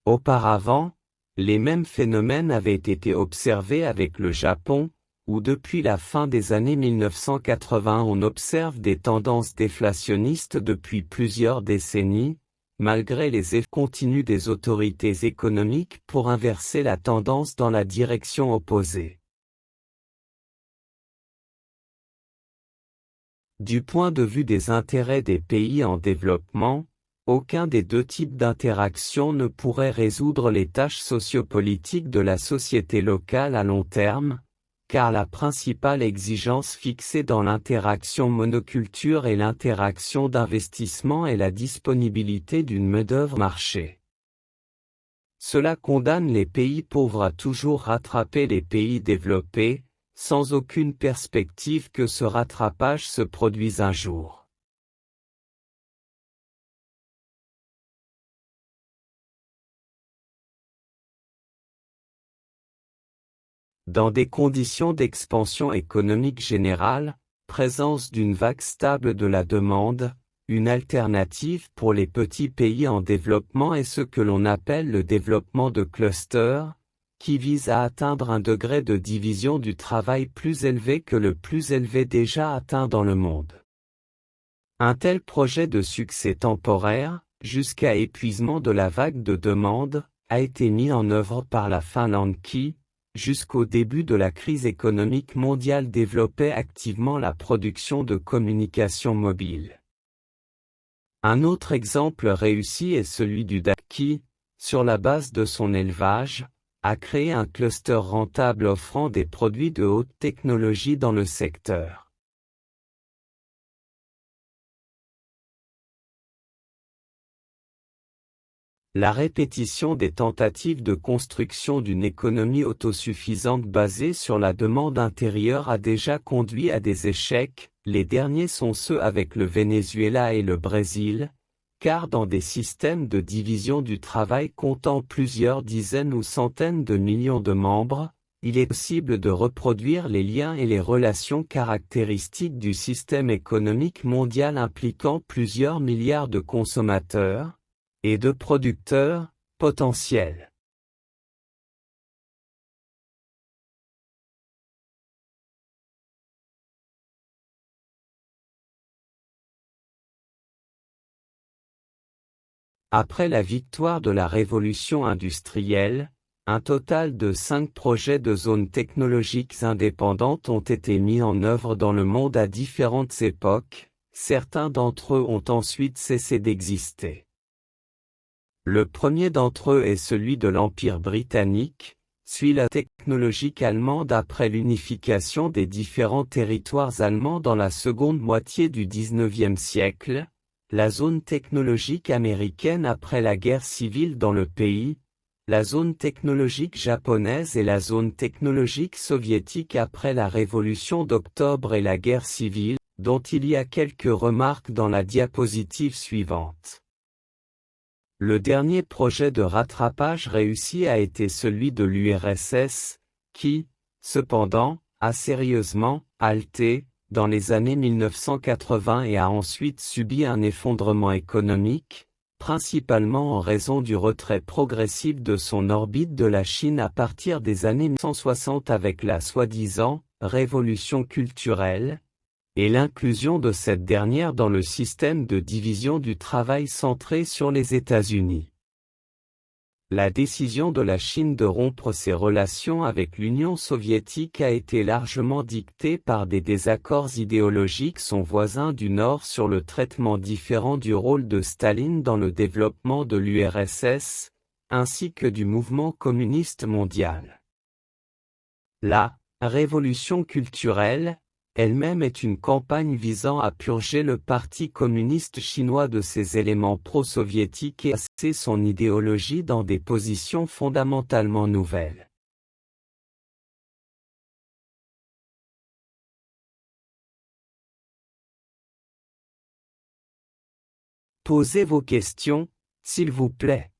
Auparavant, les mêmes phénomènes avaient été observés avec le Japon, où depuis la fin des années 1980 on observe des tendances déflationnistes depuis plusieurs décennies, malgré les efforts continus des autorités économiques pour inverser la tendance dans la direction opposée. Du point de vue des intérêts des pays en développement, aucun des deux types d'interaction ne pourrait résoudre les tâches sociopolitiques de la société locale à long terme, car la principale exigence fixée dans l'interaction monoculture et l'interaction d'investissement est la disponibilité d'une main-d'œuvre marché. Cela condamne les pays pauvres à toujours rattraper les pays développés, sans aucune perspective que ce rattrapage se produise un jour. Dans des conditions d'expansion économique générale, présence d'une vague stable de la demande, une alternative pour les petits pays en développement est ce que l'on appelle le développement de clusters, qui vise à atteindre un degré de division du travail plus élevé que le plus élevé déjà atteint dans le monde. Un tel projet de succès temporaire, jusqu'à épuisement de la vague de demande, a été mis en œuvre par la Finlande qui, jusqu'au début de la crise économique mondiale, développait activement la production de communications mobiles. Un autre exemple réussi est celui du Danemark qui, sur la base de son élevage, a créé un cluster rentable offrant des produits de haute technologie dans le secteur. La répétition des tentatives de construction d'une économie autosuffisante basée sur la demande intérieure a déjà conduit à des échecs, les derniers sont ceux avec le Venezuela et le Brésil, car dans des systèmes de division du travail comptant plusieurs dizaines ou centaines de millions de membres, il est possible de reproduire les liens et les relations caractéristiques du système économique mondial impliquant plusieurs milliards de consommateurs et de producteurs potentiels. Après la victoire de la révolution industrielle, un total de 5 projets de zones technologiques indépendantes ont été mis en œuvre dans le monde à différentes époques, certains d'entre eux ont ensuite cessé d'exister. Le premier d'entre eux est celui de l'Empire britannique, suit la technologique allemande après l'unification des différents territoires allemands dans la seconde moitié du XIXe siècle, la zone technologique américaine après la guerre civile dans le pays, la zone technologique japonaise et la zone technologique soviétique après la révolution d'octobre et la guerre civile, dont il y a quelques remarques dans la diapositive suivante. Le dernier projet de rattrapage réussi a été celui de l'URSS, qui, cependant, a sérieusement halté dans les années 1980 et a ensuite subi un effondrement économique, principalement en raison du retrait progressif de son orbite de la Chine à partir des années 1960 avec la soi-disant révolution culturelle, et l'inclusion de cette dernière dans le système de division du travail centré sur les États-Unis. La décision de la Chine de rompre ses relations avec l'Union soviétique a été largement dictée par des désaccords idéologiques son voisin du Nord sur le traitement différent du rôle de Staline dans le développement de l'URSS, ainsi que du mouvement communiste mondial. La révolution culturelle, elle-même est une campagne visant à purger le Parti communiste chinois de ses éléments pro-soviétiques et à placer son idéologie dans des positions fondamentalement nouvelles. Posez vos questions, s'il vous plaît.